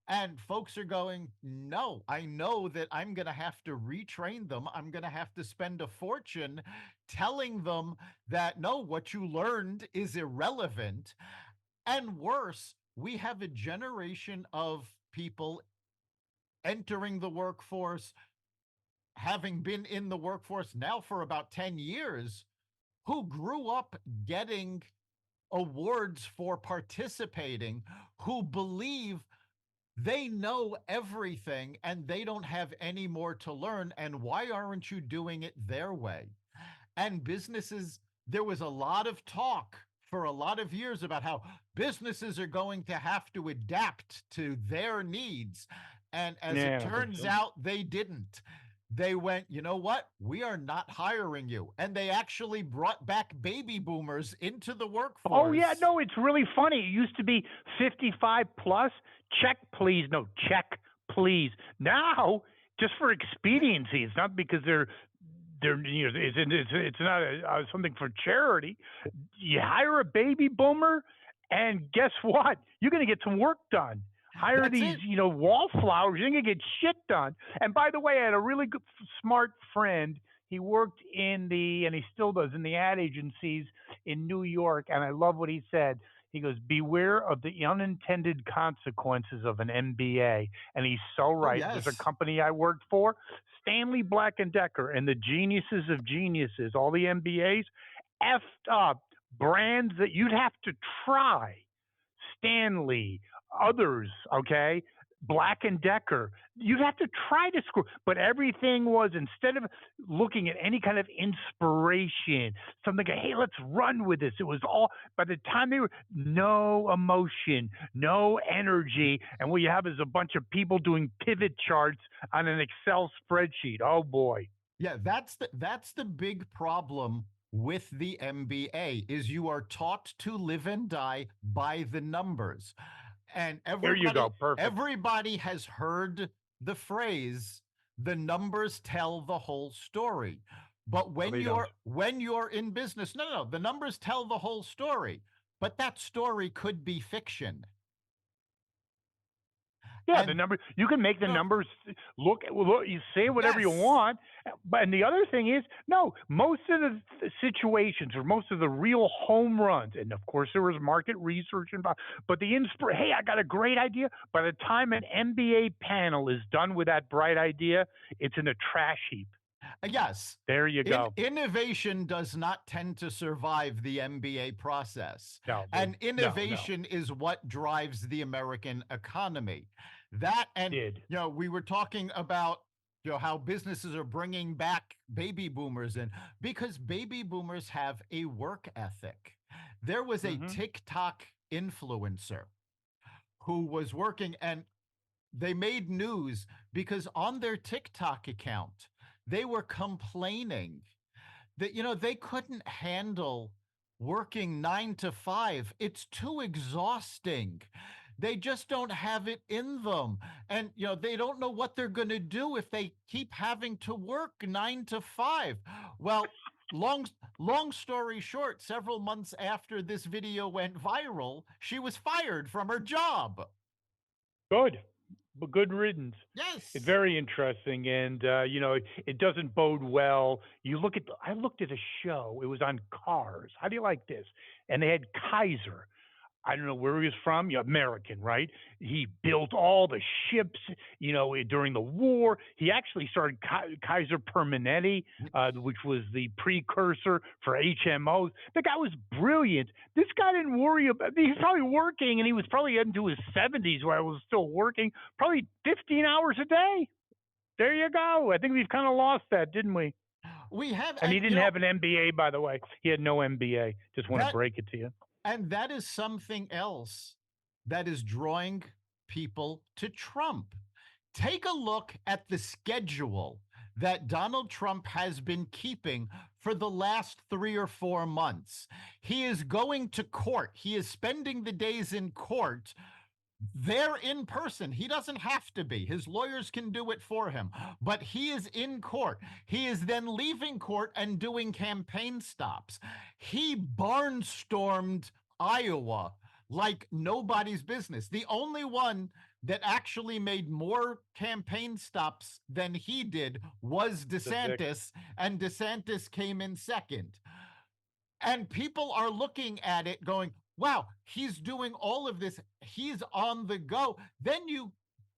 Speaker 2: And folks are going, no, I know that I'm going to have to retrain them. I'm going to have to spend a fortune telling them that no, what you learned is irrelevant. And worse, we have a generation of people entering the workforce, having been in the workforce now for about 10 years, who grew up getting awards for participating, who believe they know everything and they don't have any more to learn. And why aren't you doing it their way? And businesses, there was a lot of talk for a lot of years about how businesses are going to have to adapt to their needs. And as
Speaker 1: Yeah,
Speaker 2: it
Speaker 1: I don't think
Speaker 2: turns
Speaker 1: so.
Speaker 2: out, they didn't. They went, you know what? We are not hiring you. And they actually brought back baby boomers into the
Speaker 1: Oh yeah,
Speaker 2: workforce.
Speaker 1: no, it's really funny. It used to be 55 plus. Check please. No, check please. Now, just for expediency, it's not because it's not something for charity. You hire a baby boomer, and guess what? You're going to get some work done. Hire
Speaker 2: That's
Speaker 1: these,
Speaker 2: it.
Speaker 1: wallflowers. You're going to get shit done. And by the way, I had a really good, smart friend. He worked and he still does, in the ad agencies in New York. And I love what he said. He goes, beware of the unintended consequences of an MBA. And he's so
Speaker 2: Oh,
Speaker 1: right. There's a
Speaker 2: yes.
Speaker 1: company I worked for, Stanley Black and Decker, and the geniuses of geniuses, all the MBAs, effed up brands that you'd have to try. Stanley, others, okay? Black and Decker. You'd have to try to screw, but everything was, instead of looking at any kind of inspiration, something like, hey, let's run with this. It was all, by the time they were, no emotion, no energy. And what you have is a bunch of people doing pivot charts on an Excel spreadsheet. Oh boy.
Speaker 2: Yeah, that's the big problem with the MBA is you are taught to live and die by the numbers. And
Speaker 1: There you
Speaker 2: everybody
Speaker 1: go. Perfect.
Speaker 2: everybody has heard the phrase the numbers tell the whole story. But
Speaker 1: No,
Speaker 2: when
Speaker 1: they don't.
Speaker 2: you're in business, no, the numbers tell the whole story. But that story could be fiction.
Speaker 1: Yeah, the
Speaker 2: And
Speaker 1: number, you can make the
Speaker 2: you know,
Speaker 1: numbers look. You say whatever you
Speaker 2: yes.
Speaker 1: want, but and the other thing is, no, most of the situations or most of the real home runs, and of course there was market research involved, but the hey, I got a great idea. By the time an MBA panel is done with that bright idea, it's in a trash heap.
Speaker 2: Yes,
Speaker 1: There you go.
Speaker 2: innovation does not tend to survive the MBA process.
Speaker 1: No,
Speaker 2: And
Speaker 1: no, no,
Speaker 2: innovation is what drives the American economy. That, and,
Speaker 1: did.
Speaker 2: we were talking about, how businesses are bringing back baby boomers in because baby boomers have a work ethic. There was a
Speaker 1: Hmm.
Speaker 2: TikTok influencer who was working, and they made news because on their TikTok account, they were complaining that, they couldn't handle working 9 to 5. It's too exhausting. They just don't have it in them. And, they don't know what they're going to do if they keep having to work 9 to 5. Well, long long story short, several months after this video went viral, she was fired from her job.
Speaker 1: Good, but good riddance. It's
Speaker 2: Yes.
Speaker 1: very interesting, and it doesn't bode well. I looked at a show. It was on cars. How do you like this? And they had Kaiser. I don't know where he was from. Yeah, American, right? He built all the ships, during the war. He actually started Kaiser Permanente, which was the precursor for HMOs. The guy was brilliant. This guy didn't worry about. He's probably working, and he was probably into his 70s where I was still working, probably 15 hours a day. There you go. I think we've kind of lost that, didn't we?
Speaker 2: We have,
Speaker 1: And he
Speaker 2: and
Speaker 1: didn't have an MBA, by the way. He had no MBA. Just want to
Speaker 2: that
Speaker 1: break it to you.
Speaker 2: that is something else that is drawing people to Trump. Take a look at the schedule that Donald Trump has been keeping for the last 3 or 4 months. He is going to court. He is spending the days in court there in person. He doesn't have to be. His lawyers can do it for him, but he is in court. He is then leaving court and doing campaign stops. He barnstormed Iowa like nobody's business. The only one that actually made more campaign stops than he did was
Speaker 1: The Vic.
Speaker 2: DeSantis, and DeSantis came in second. And people are looking at it going, wow, he's doing all of this. He's on the go. Then you,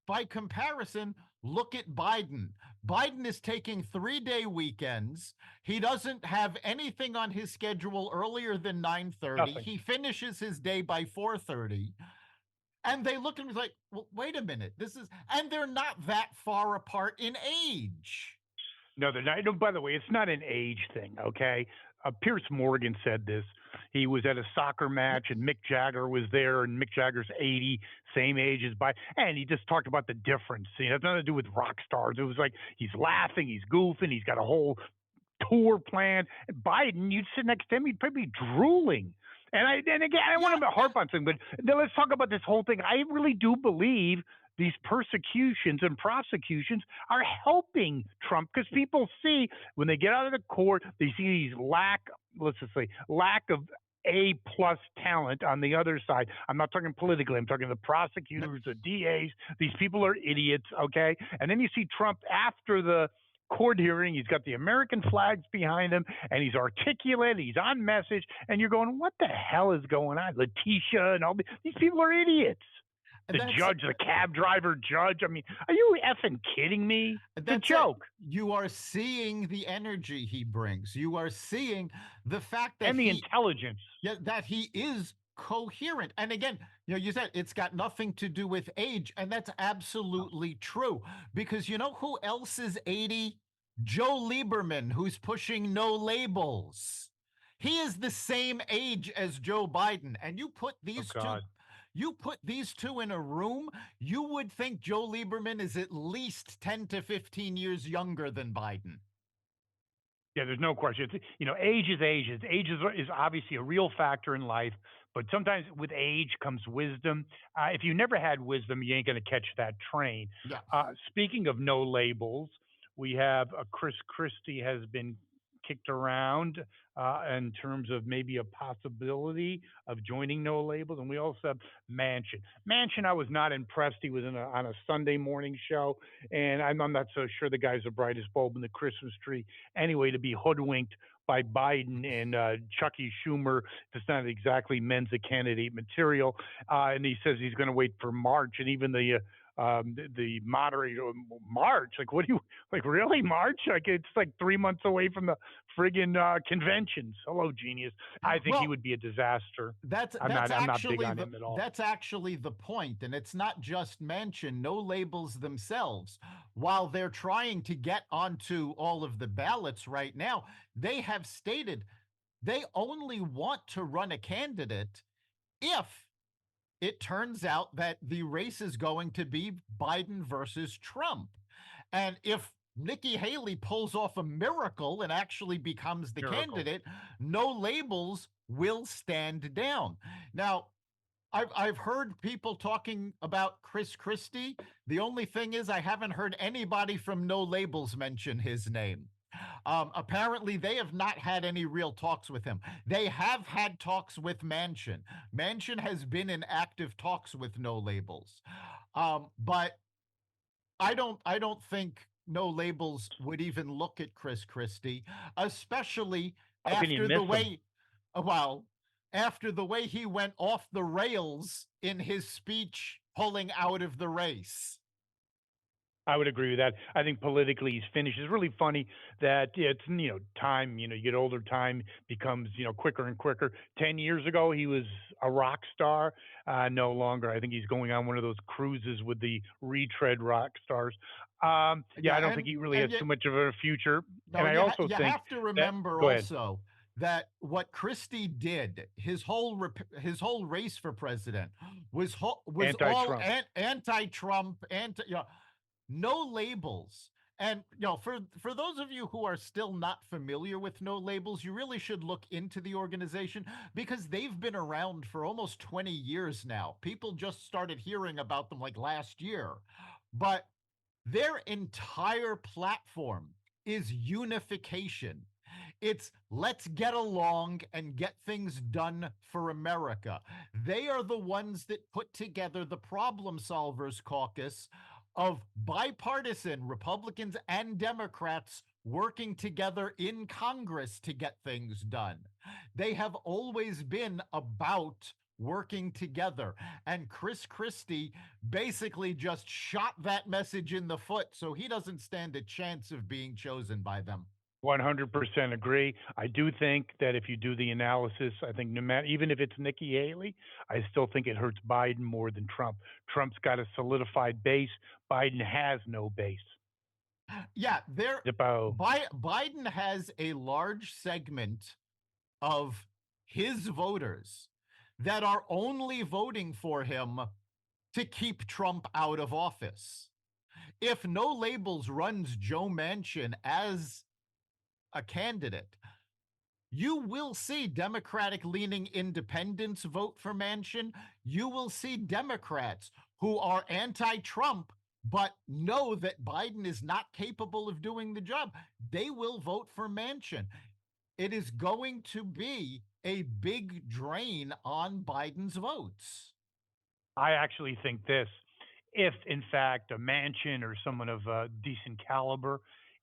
Speaker 2: by comparison, look at Biden. Biden is taking 3-day weekends. He doesn't have anything on his schedule earlier than 9:30.
Speaker 1: Nothing.
Speaker 2: He finishes his day by 4:30. And they look at me like, well, wait a minute. This is, and they're not that far apart in age.
Speaker 1: No, they're not. No, by the way, it's not an age thing, okay? Pierce Morgan said this. He was at a soccer match, and Mick Jagger was there, and Mick Jagger's 80, same age as Biden, and he just talked about the difference. It has nothing to do with rock stars. It was like he's laughing, he's goofing, he's got a whole tour plan. And Biden, you'd sit next to him, he'd probably be drooling. And again, I don't
Speaker 2: Yeah.
Speaker 1: want to harp on something, but then let's talk about this whole thing. I really do believe these persecutions and prosecutions are helping Trump because people see when they get out of the court, they see these let's just say, lack of A+ talent on the other side. I'm not talking politically. I'm talking the prosecutors, the DAs. These people are idiots, okay? And then you see Trump after the court hearing. He's got the American flags behind him, and he's articulate. He's on message, and you're going, "What the hell is going on?" Letitia and all these people are idiots. The
Speaker 2: That's
Speaker 1: judge, the cab driver judge. I mean, are you effing kidding me? It's a
Speaker 2: That's it.
Speaker 1: joke.
Speaker 2: You are seeing the energy he brings. You are seeing the fact that
Speaker 1: And the intelligence.
Speaker 2: he is coherent. And again, you said it's got nothing to do with age, and that's absolutely true. Because you know who else is 80? Joe Lieberman, who's pushing no labels. He is the same age as Joe Biden, and
Speaker 1: Oh God.
Speaker 2: you put these two in a room, you would think Joe Lieberman is at least 10 to 15 years younger than Biden.
Speaker 1: Yeah, there's no question. Age is age. Age is obviously a real factor in life, but sometimes with age comes wisdom. If you never had wisdom, you ain't going to catch that train.
Speaker 2: Yeah.
Speaker 1: Speaking of no labels, we have Chris Christie has been kicked around in terms of maybe a possibility of joining no labels, and we also have Manchin. Manchin, I was not impressed. He was on a Sunday morning show, and I'm not so sure the guy's the brightest bulb in the Christmas tree. Anyway, to be hoodwinked by Biden and Chucky Schumer, it's not exactly men's a candidate material. And he says he's going to wait for March, and even the moderator March. Like, what do you like? Really, March? Like, it's like 3 months away from the friggin' conventions. Hello, genius. I think he
Speaker 2: Well,
Speaker 1: would be a disaster.
Speaker 2: that's
Speaker 1: I'm
Speaker 2: that's
Speaker 1: not. I'm not big
Speaker 2: actually
Speaker 1: on
Speaker 2: the
Speaker 1: him at all.
Speaker 2: that's actually the point, and it's not just mention no labels themselves. While they're trying to get onto all of the ballots right now, they have stated they only want to run a candidate if it turns out that the race is going to be Biden versus Trump. And if Nikki Haley pulls off a miracle and actually becomes the
Speaker 1: Miracle.
Speaker 2: candidate, no labels will stand down. Now, I've heard people talking about Chris Christie. The only thing is, I haven't heard anybody from No Labels mention his name. Apparently, they have not had any real talks with him. They have had talks with Manchin. Manchin has been in active talks with No Labels, but I don't think No Labels would even look at Chris Christie, especially
Speaker 1: How can you
Speaker 2: after the
Speaker 1: miss him?
Speaker 2: way, well, after the way he went off the rails in his speech pulling out of the race.
Speaker 1: I would agree with that. I think politically he's finished. It's really funny that it's time. You get older, time becomes quicker and quicker. 10 years ago he was a rock star. No longer. I think he's going on one of those cruises with the retread rock stars. Yeah,
Speaker 2: Yeah,
Speaker 1: I don't think he really has
Speaker 2: and yet
Speaker 1: too much of a future.
Speaker 2: no,
Speaker 1: And I also
Speaker 2: you
Speaker 1: think
Speaker 2: have to
Speaker 1: that.
Speaker 2: remember
Speaker 1: Go ahead.
Speaker 2: also that what Christie did, his whole race for president was all
Speaker 1: Anti-Trump.
Speaker 2: anti-Trump, No Labels And for those of you who are still not familiar with No Labels, you really should look into the organization because they've been around for almost 20 years now. People just started hearing about them like last year. But their entire platform is unification. It's let's get along and get things done for America. They are the ones that put together the Problem Solvers Caucus of bipartisan Republicans and Democrats working together in Congress to get things done. They have always been about working together. And Chris Christie basically just shot that message in the foot, so he doesn't stand a chance of being chosen by them.
Speaker 1: 100% agree. I do think that if you do the analysis, I think no matter, even if it's Nikki Haley, I still think it hurts Biden more than Trump. Trump's got a solidified base. Biden has no base.
Speaker 2: Yeah,
Speaker 1: Zippo.
Speaker 2: Biden has a large segment of his voters that are only voting for him to keep Trump out of office. If No Labels runs Joe Manchin as a candidate, you will see Democratic leaning independents vote for Manchin. You will see Democrats who are anti Trump but know that Biden is not capable of doing the job. They will vote for Manchin. It is going to be a big drain on Biden's votes.
Speaker 1: I actually think this: if in fact a Manchin or someone of decent caliber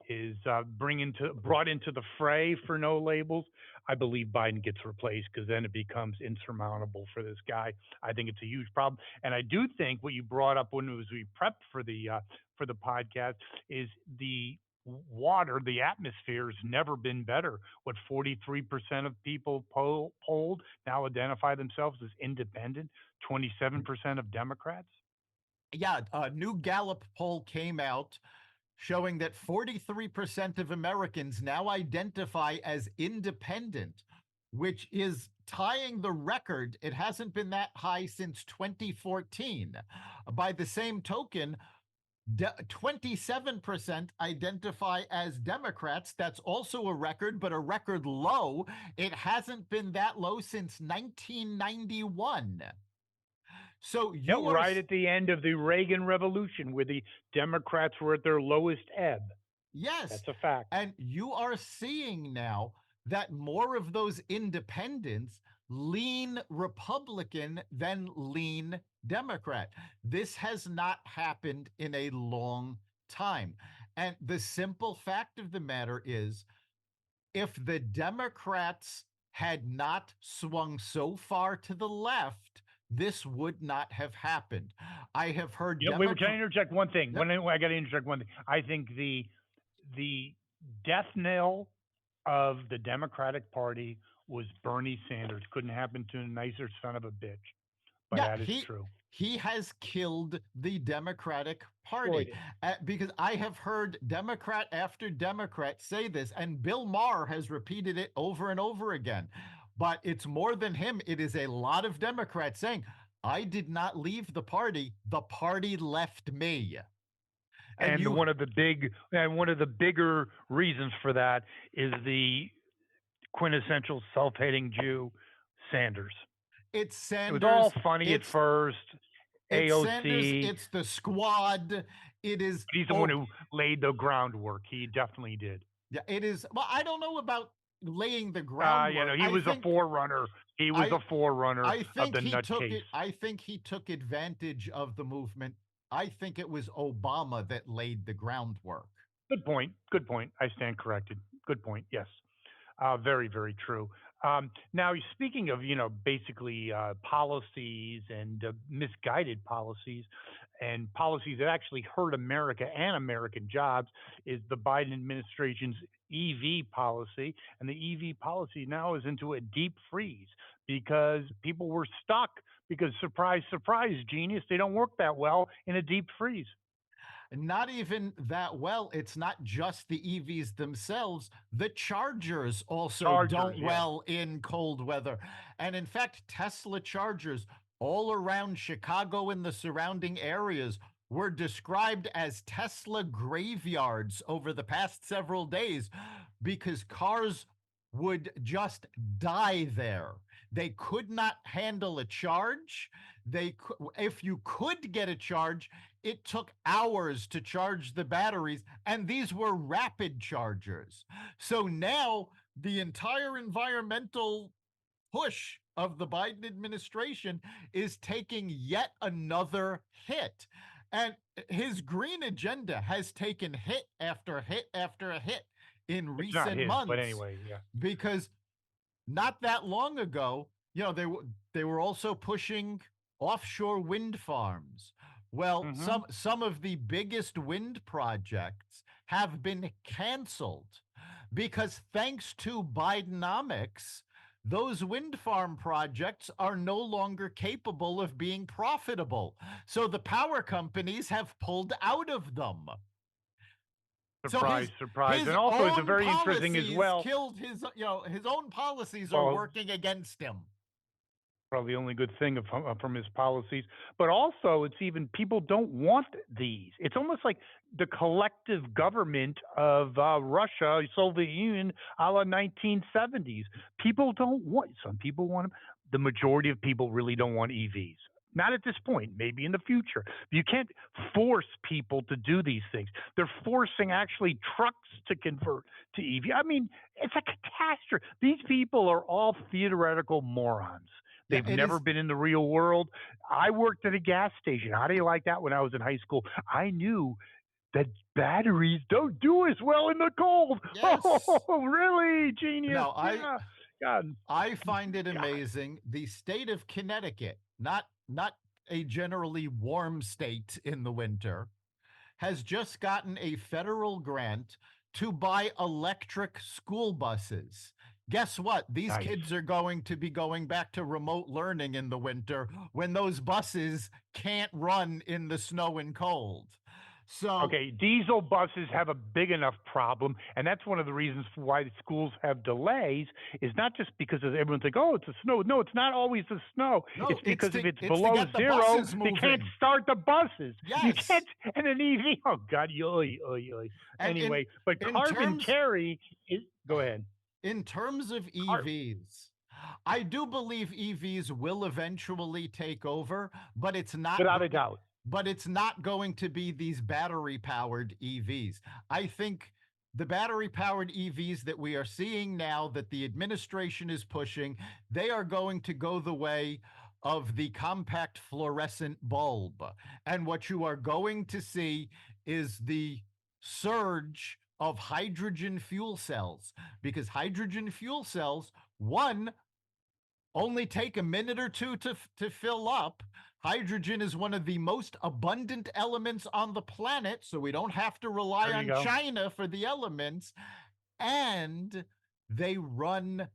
Speaker 1: is brought into the fray for No Labels, I believe Biden gets replaced because then it becomes insurmountable for this guy. I think it's a huge problem, and I do think what you brought up when it was we prepped for the podcast is the water, the atmosphere has never been better. What 43% of people polled now identify themselves as independent. 27% of Democrats.
Speaker 2: Yeah, a new Gallup poll came out showing that 43% of Americans now identify as independent, which is tying the record. It hasn't been that high since 2014. By the same token, 27% identify as Democrats. That's also a record, but a record low. It hasn't been that low since 1991. So
Speaker 1: Yeah,
Speaker 2: you are,
Speaker 1: right at the end of the Reagan Revolution, where the Democrats were at their lowest ebb.
Speaker 2: yes,
Speaker 1: That's a fact.
Speaker 2: and you are seeing now that more of those independents lean Republican than lean Democrat. This has not happened in a long time. And the simple fact of the matter is, if the Democrats had not swung so far to the left, this would not have happened. I have heard
Speaker 1: You know, wait, can I
Speaker 2: Democrat.
Speaker 1: interject one thing?
Speaker 2: Yep.
Speaker 1: I got to interject one thing. I think the death knell of the Democratic Party was Bernie Sanders. Couldn't happen to a nicer son of a bitch, but
Speaker 2: Yeah,
Speaker 1: that is
Speaker 2: he
Speaker 1: true.
Speaker 2: he has killed the Democratic
Speaker 1: Destroyed
Speaker 2: Party
Speaker 1: it.
Speaker 2: because I have heard Democrat after Democrat say this, and Bill Maher has repeated it over and over again. But it's more than him. It is a lot of Democrats saying, "I did not leave the party left me." And
Speaker 1: And
Speaker 2: you,
Speaker 1: one of the bigger reasons for that is the quintessential self-hating Jew, Sanders.
Speaker 2: it's
Speaker 1: It was all
Speaker 2: Sanders,
Speaker 1: funny at
Speaker 2: it's
Speaker 1: first,
Speaker 2: it's Sanders,
Speaker 1: AOC.
Speaker 2: it's the squad, it is
Speaker 1: He's the one
Speaker 2: oh
Speaker 1: who laid the groundwork. He definitely did.
Speaker 2: yeah, it is. Well, I don't know about laying the groundwork.
Speaker 1: He was a forerunner. He was
Speaker 2: I
Speaker 1: a forerunner
Speaker 2: I
Speaker 1: of
Speaker 2: think
Speaker 1: the
Speaker 2: he took
Speaker 1: nutcase.
Speaker 2: it. I think he took advantage of the movement. I think it was Obama that laid the groundwork.
Speaker 1: Good point. Good point. I stand corrected. Good point. Yes. Very, very true. Now, speaking of, basically policies and misguided policies and policies that actually hurt America and American jobs is the Biden administration's EV policy. And the EV policy now is into a deep freeze because people were stuck because, surprise, surprise, genius, they don't work that well in a deep freeze.
Speaker 2: Not even that well. It's not just the EVs themselves. The chargers also
Speaker 1: Chargers,
Speaker 2: don't
Speaker 1: yes.
Speaker 2: well in cold weather. And in fact, Tesla chargers all around Chicago and the surrounding areas were described as Tesla graveyards over the past several days because cars would just die there. They could not handle a charge. If you could get a charge, it took hours to charge the batteries, and these were rapid chargers. So now the entire environmental push of the Biden administration is taking yet another hit. And his green agenda has taken hit after hit after hit in
Speaker 1: It's not
Speaker 2: recent
Speaker 1: his, but
Speaker 2: months
Speaker 1: anyway, yeah.
Speaker 2: because not that long ago, they were also pushing offshore wind farms. Well,
Speaker 1: Hmm.
Speaker 2: some of the biggest wind projects have been canceled because thanks to Bidenomics, those wind farm projects are no longer capable of being profitable. So the power companies have pulled out of them. So
Speaker 1: Surprise, surprise.
Speaker 2: his
Speaker 1: And also, it's a
Speaker 2: own
Speaker 1: very interesting as
Speaker 2: policies
Speaker 1: well.
Speaker 2: killed his own policies are
Speaker 1: Well,
Speaker 2: working against him.
Speaker 1: probably the only good thing from his policies. But also, it's even people don't want these. It's almost like the collective government of Russia, Soviet Union, a la 1970s. People don't want. Some people want them. The majority of people really don't want EVs. Not at this point, maybe in the future. You can't force people to do these things. They're forcing actually trucks to convert to EV. I mean, it's a catastrophe. These people are all theoretical morons.
Speaker 2: Yeah,
Speaker 1: They've
Speaker 2: it
Speaker 1: never
Speaker 2: is.
Speaker 1: been in the real world. I worked at a gas station. How do you like that when I was in high school? I knew that batteries don't do as well in the cold.
Speaker 2: Yes.
Speaker 1: Oh, really? Genius.
Speaker 2: No, I
Speaker 1: Yeah. God.
Speaker 2: I find it
Speaker 1: God.
Speaker 2: amazing. The state of Connecticut, not a generally warm state in the winter, has just gotten a federal grant to buy electric school buses. Guess what? These
Speaker 1: Nice.
Speaker 2: kids are going to be going back to remote learning in the winter when those buses can't run in the snow and cold. So,
Speaker 1: Okay, diesel buses have a big enough problem, and that's one of the reasons for why the schools have delays. Is not just because of everyone's like, "Oh, it's the snow." No, it's not always the snow.
Speaker 2: no,
Speaker 1: It's because if it's
Speaker 2: it's to
Speaker 1: below
Speaker 2: get the
Speaker 1: zero,
Speaker 2: buses
Speaker 1: they can't
Speaker 2: moving.
Speaker 1: start the buses. You
Speaker 2: Yes.
Speaker 1: can't, and an EV. Oh God, yoy, yoy, yoy.
Speaker 2: And
Speaker 1: Anyway, but
Speaker 2: in
Speaker 1: carbon
Speaker 2: terms
Speaker 1: carry is. Go ahead.
Speaker 2: in terms of
Speaker 1: Car,
Speaker 2: EVs, I do believe EVs will eventually take over,
Speaker 1: without a doubt.
Speaker 2: but it's not going to be these battery powered EVs. I think the battery powered EVs that we are seeing now that the administration is pushing, they are going to go the way of the compact fluorescent bulb. And what you are going to see is the surge of hydrogen fuel cells because hydrogen fuel cells, one, only take a minute or two to fill up. Hydrogen is one of the most abundant elements on the planet, so we don't have to rely
Speaker 1: There you
Speaker 2: on
Speaker 1: go.
Speaker 2: China for the elements. And they run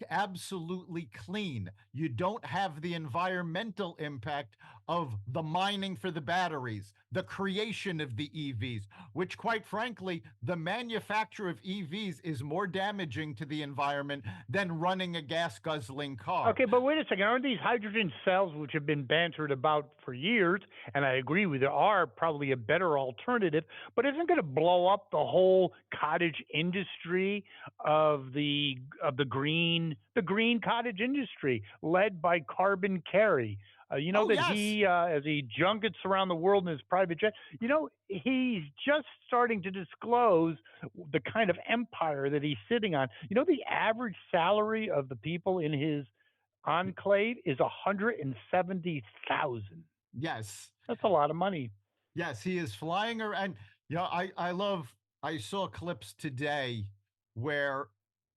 Speaker 2: absolutely clean. You don't have the environmental impact of the mining for the batteries, the creation of the EVs, which, quite frankly, the manufacture of EVs is more damaging to the environment than running a gas guzzling car.
Speaker 1: Okay, but wait a second. Aren't these hydrogen cells, which have been bantered about for years, and I agree with you, are probably a better alternative, but isn't going to blow up the whole cottage industry of the green cottage industry led by Carbon Carry? You know
Speaker 2: Oh,
Speaker 1: that
Speaker 2: yes.
Speaker 1: he, as he junkets around the world in his private jet, he's just starting to disclose the kind of empire that he's sitting on. The average salary of the people in his enclave is 170,000.
Speaker 2: Yes.
Speaker 1: That's a lot of money.
Speaker 2: Yes, he is flying around. I saw clips today where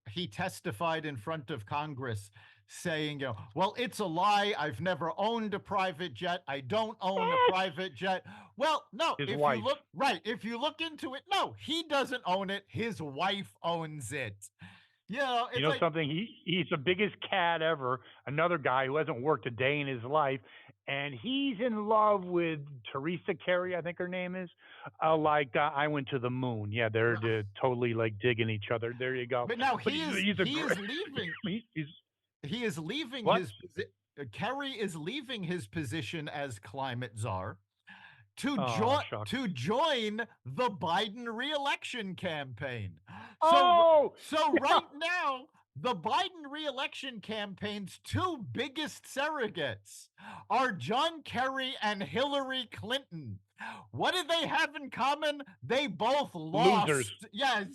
Speaker 2: he testified in front of Congress saying, well, it's a lie. I've never owned a private jet. I don't own a
Speaker 1: What?
Speaker 2: private jet. Well, no,
Speaker 1: His
Speaker 2: if you
Speaker 1: wife.
Speaker 2: look right, if you look into it, no, he doesn't own it. His wife owns it.
Speaker 1: You
Speaker 2: It's
Speaker 1: know
Speaker 2: like,
Speaker 1: something? He's the biggest cat ever. Another guy who hasn't worked a day in his life, and he's in love with Teresa Carey, I think her name is. I went to the moon. Yeah, they're totally like digging each other. There you go.
Speaker 2: but now
Speaker 1: But he's a
Speaker 2: he is
Speaker 1: great.
Speaker 2: leaving
Speaker 1: He's
Speaker 2: he is leaving
Speaker 1: what?
Speaker 2: his Kerry is leaving his position as climate czar,
Speaker 1: Oh, shucks.
Speaker 2: to join the Biden reelection campaign. So
Speaker 1: Oh,
Speaker 2: so right now, the Biden reelection campaign's two biggest surrogates are John Kerry and Hillary Clinton. What do they have in common? They both
Speaker 1: losers.
Speaker 2: lost. Yes.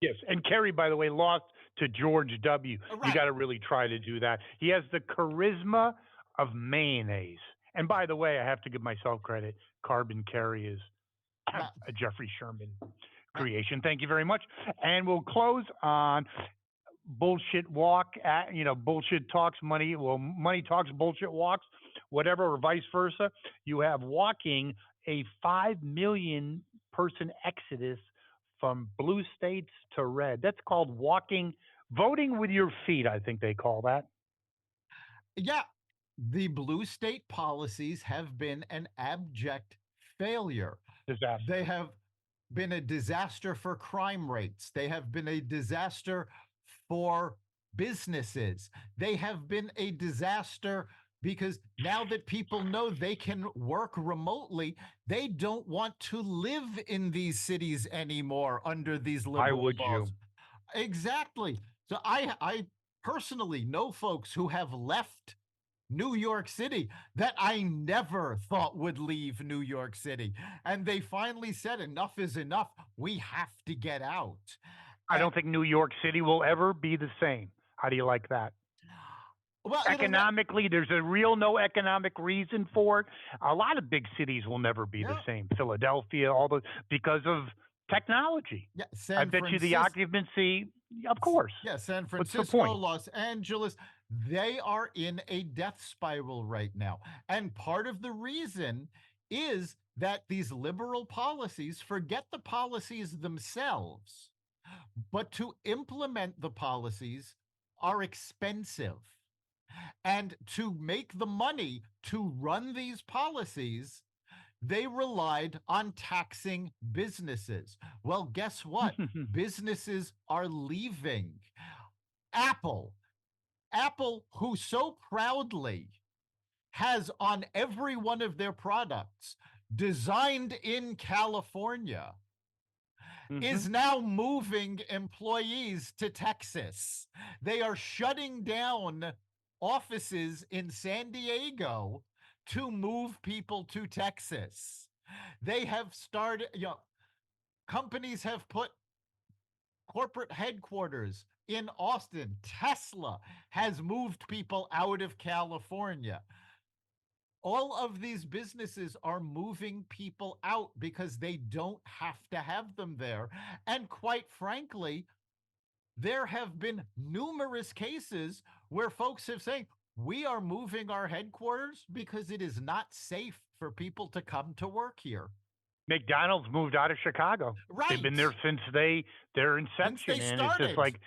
Speaker 1: Yes, and Kerry, by the way, lost to George W. You
Speaker 2: Right.
Speaker 1: got to really try to do that. He has the charisma of mayonnaise. And by the way, I have to give myself credit. Carbon Kerry is
Speaker 2: Now,
Speaker 1: a Jeffrey Sherman
Speaker 2: now,
Speaker 1: creation. Thank you very much. And we'll close on bullshit walk at, bullshit talks money, well, money talks bullshit walks, whatever, or vice versa. You have walking a 5 million person exodus from blue states to red. That's called walking, voting with your feet, I think they call that.
Speaker 2: yeah, the blue state policies have been an abject failure. They
Speaker 1: Disaster.
Speaker 2: have been a disaster for crime rates. They have been a disaster for businesses. They have been a disaster because now that people know they can work remotely, they don't want to live in these cities anymore under these
Speaker 1: Why
Speaker 2: liberal
Speaker 1: would you?
Speaker 2: laws. Exactly. So I personally know folks who have left New York City that I never thought would leave New York City. And they finally said, enough is enough. We have to get out.
Speaker 1: I
Speaker 2: And
Speaker 1: don't think New York City will ever be the same. How do you like that?
Speaker 2: well,
Speaker 1: Economically, there's a real no economic reason for it. A lot of big cities will never be the
Speaker 2: yeah,
Speaker 1: same. Philadelphia, all the because of technology.
Speaker 2: yeah,
Speaker 1: I bet you the occupancy, of course.
Speaker 2: San
Speaker 1: What's the
Speaker 2: Francisco,
Speaker 1: point?
Speaker 2: Los Angeles, they are in a death spiral right now. And part of the reason is that these liberal policies forget the policies themselves, but to implement the policies are expensive. And to make the money to run these policies, they relied on taxing businesses. Well, guess what? Businesses are leaving. Apple, Apple, who so proudly has on every one of their products designed in California,
Speaker 1: Hmm.
Speaker 2: is now moving employees to Texas. They are shutting down offices in San Diego to move people to Texas. They have started, companies have put corporate headquarters in Austin. Tesla has moved people out of California. All of these businesses are moving people out because they don't have to have them there. And quite frankly, there have been numerous cases where folks have said, we are moving our headquarters because it is not safe for people to come to work here.
Speaker 1: McDonald's moved out of Chicago. They've been
Speaker 2: Right.
Speaker 1: there since their
Speaker 2: Since they
Speaker 1: inception, and it's just
Speaker 2: started.
Speaker 1: like,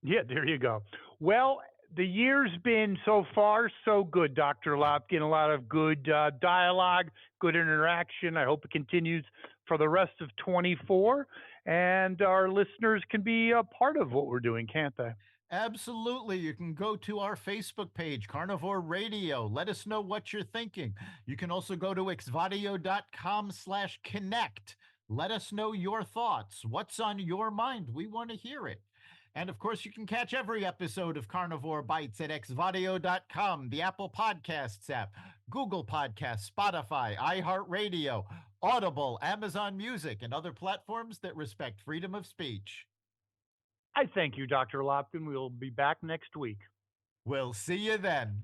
Speaker 1: yeah, there you go. Well, the year's been so far so good, Dr. Lopkin. A lot of good dialogue, good interaction. I hope it continues for the rest of 24, and our listeners can be a part of what we're doing, can't they?
Speaker 2: Absolutely. You can go to our Facebook page, Carnivore Radio. Let us know what you're thinking. You can also go to xvadio.com/connect. Let us know your thoughts. What's on your mind? We want to hear it. And of course, you can catch every episode of Carnivore Bites at xvadio.com, the Apple Podcasts app, Google Podcasts, Spotify, iHeartRadio, Audible, Amazon Music, and other platforms that respect freedom of speech.
Speaker 1: I thank you, Dr. Lopkin. We'll be back next week.
Speaker 2: We'll see you then.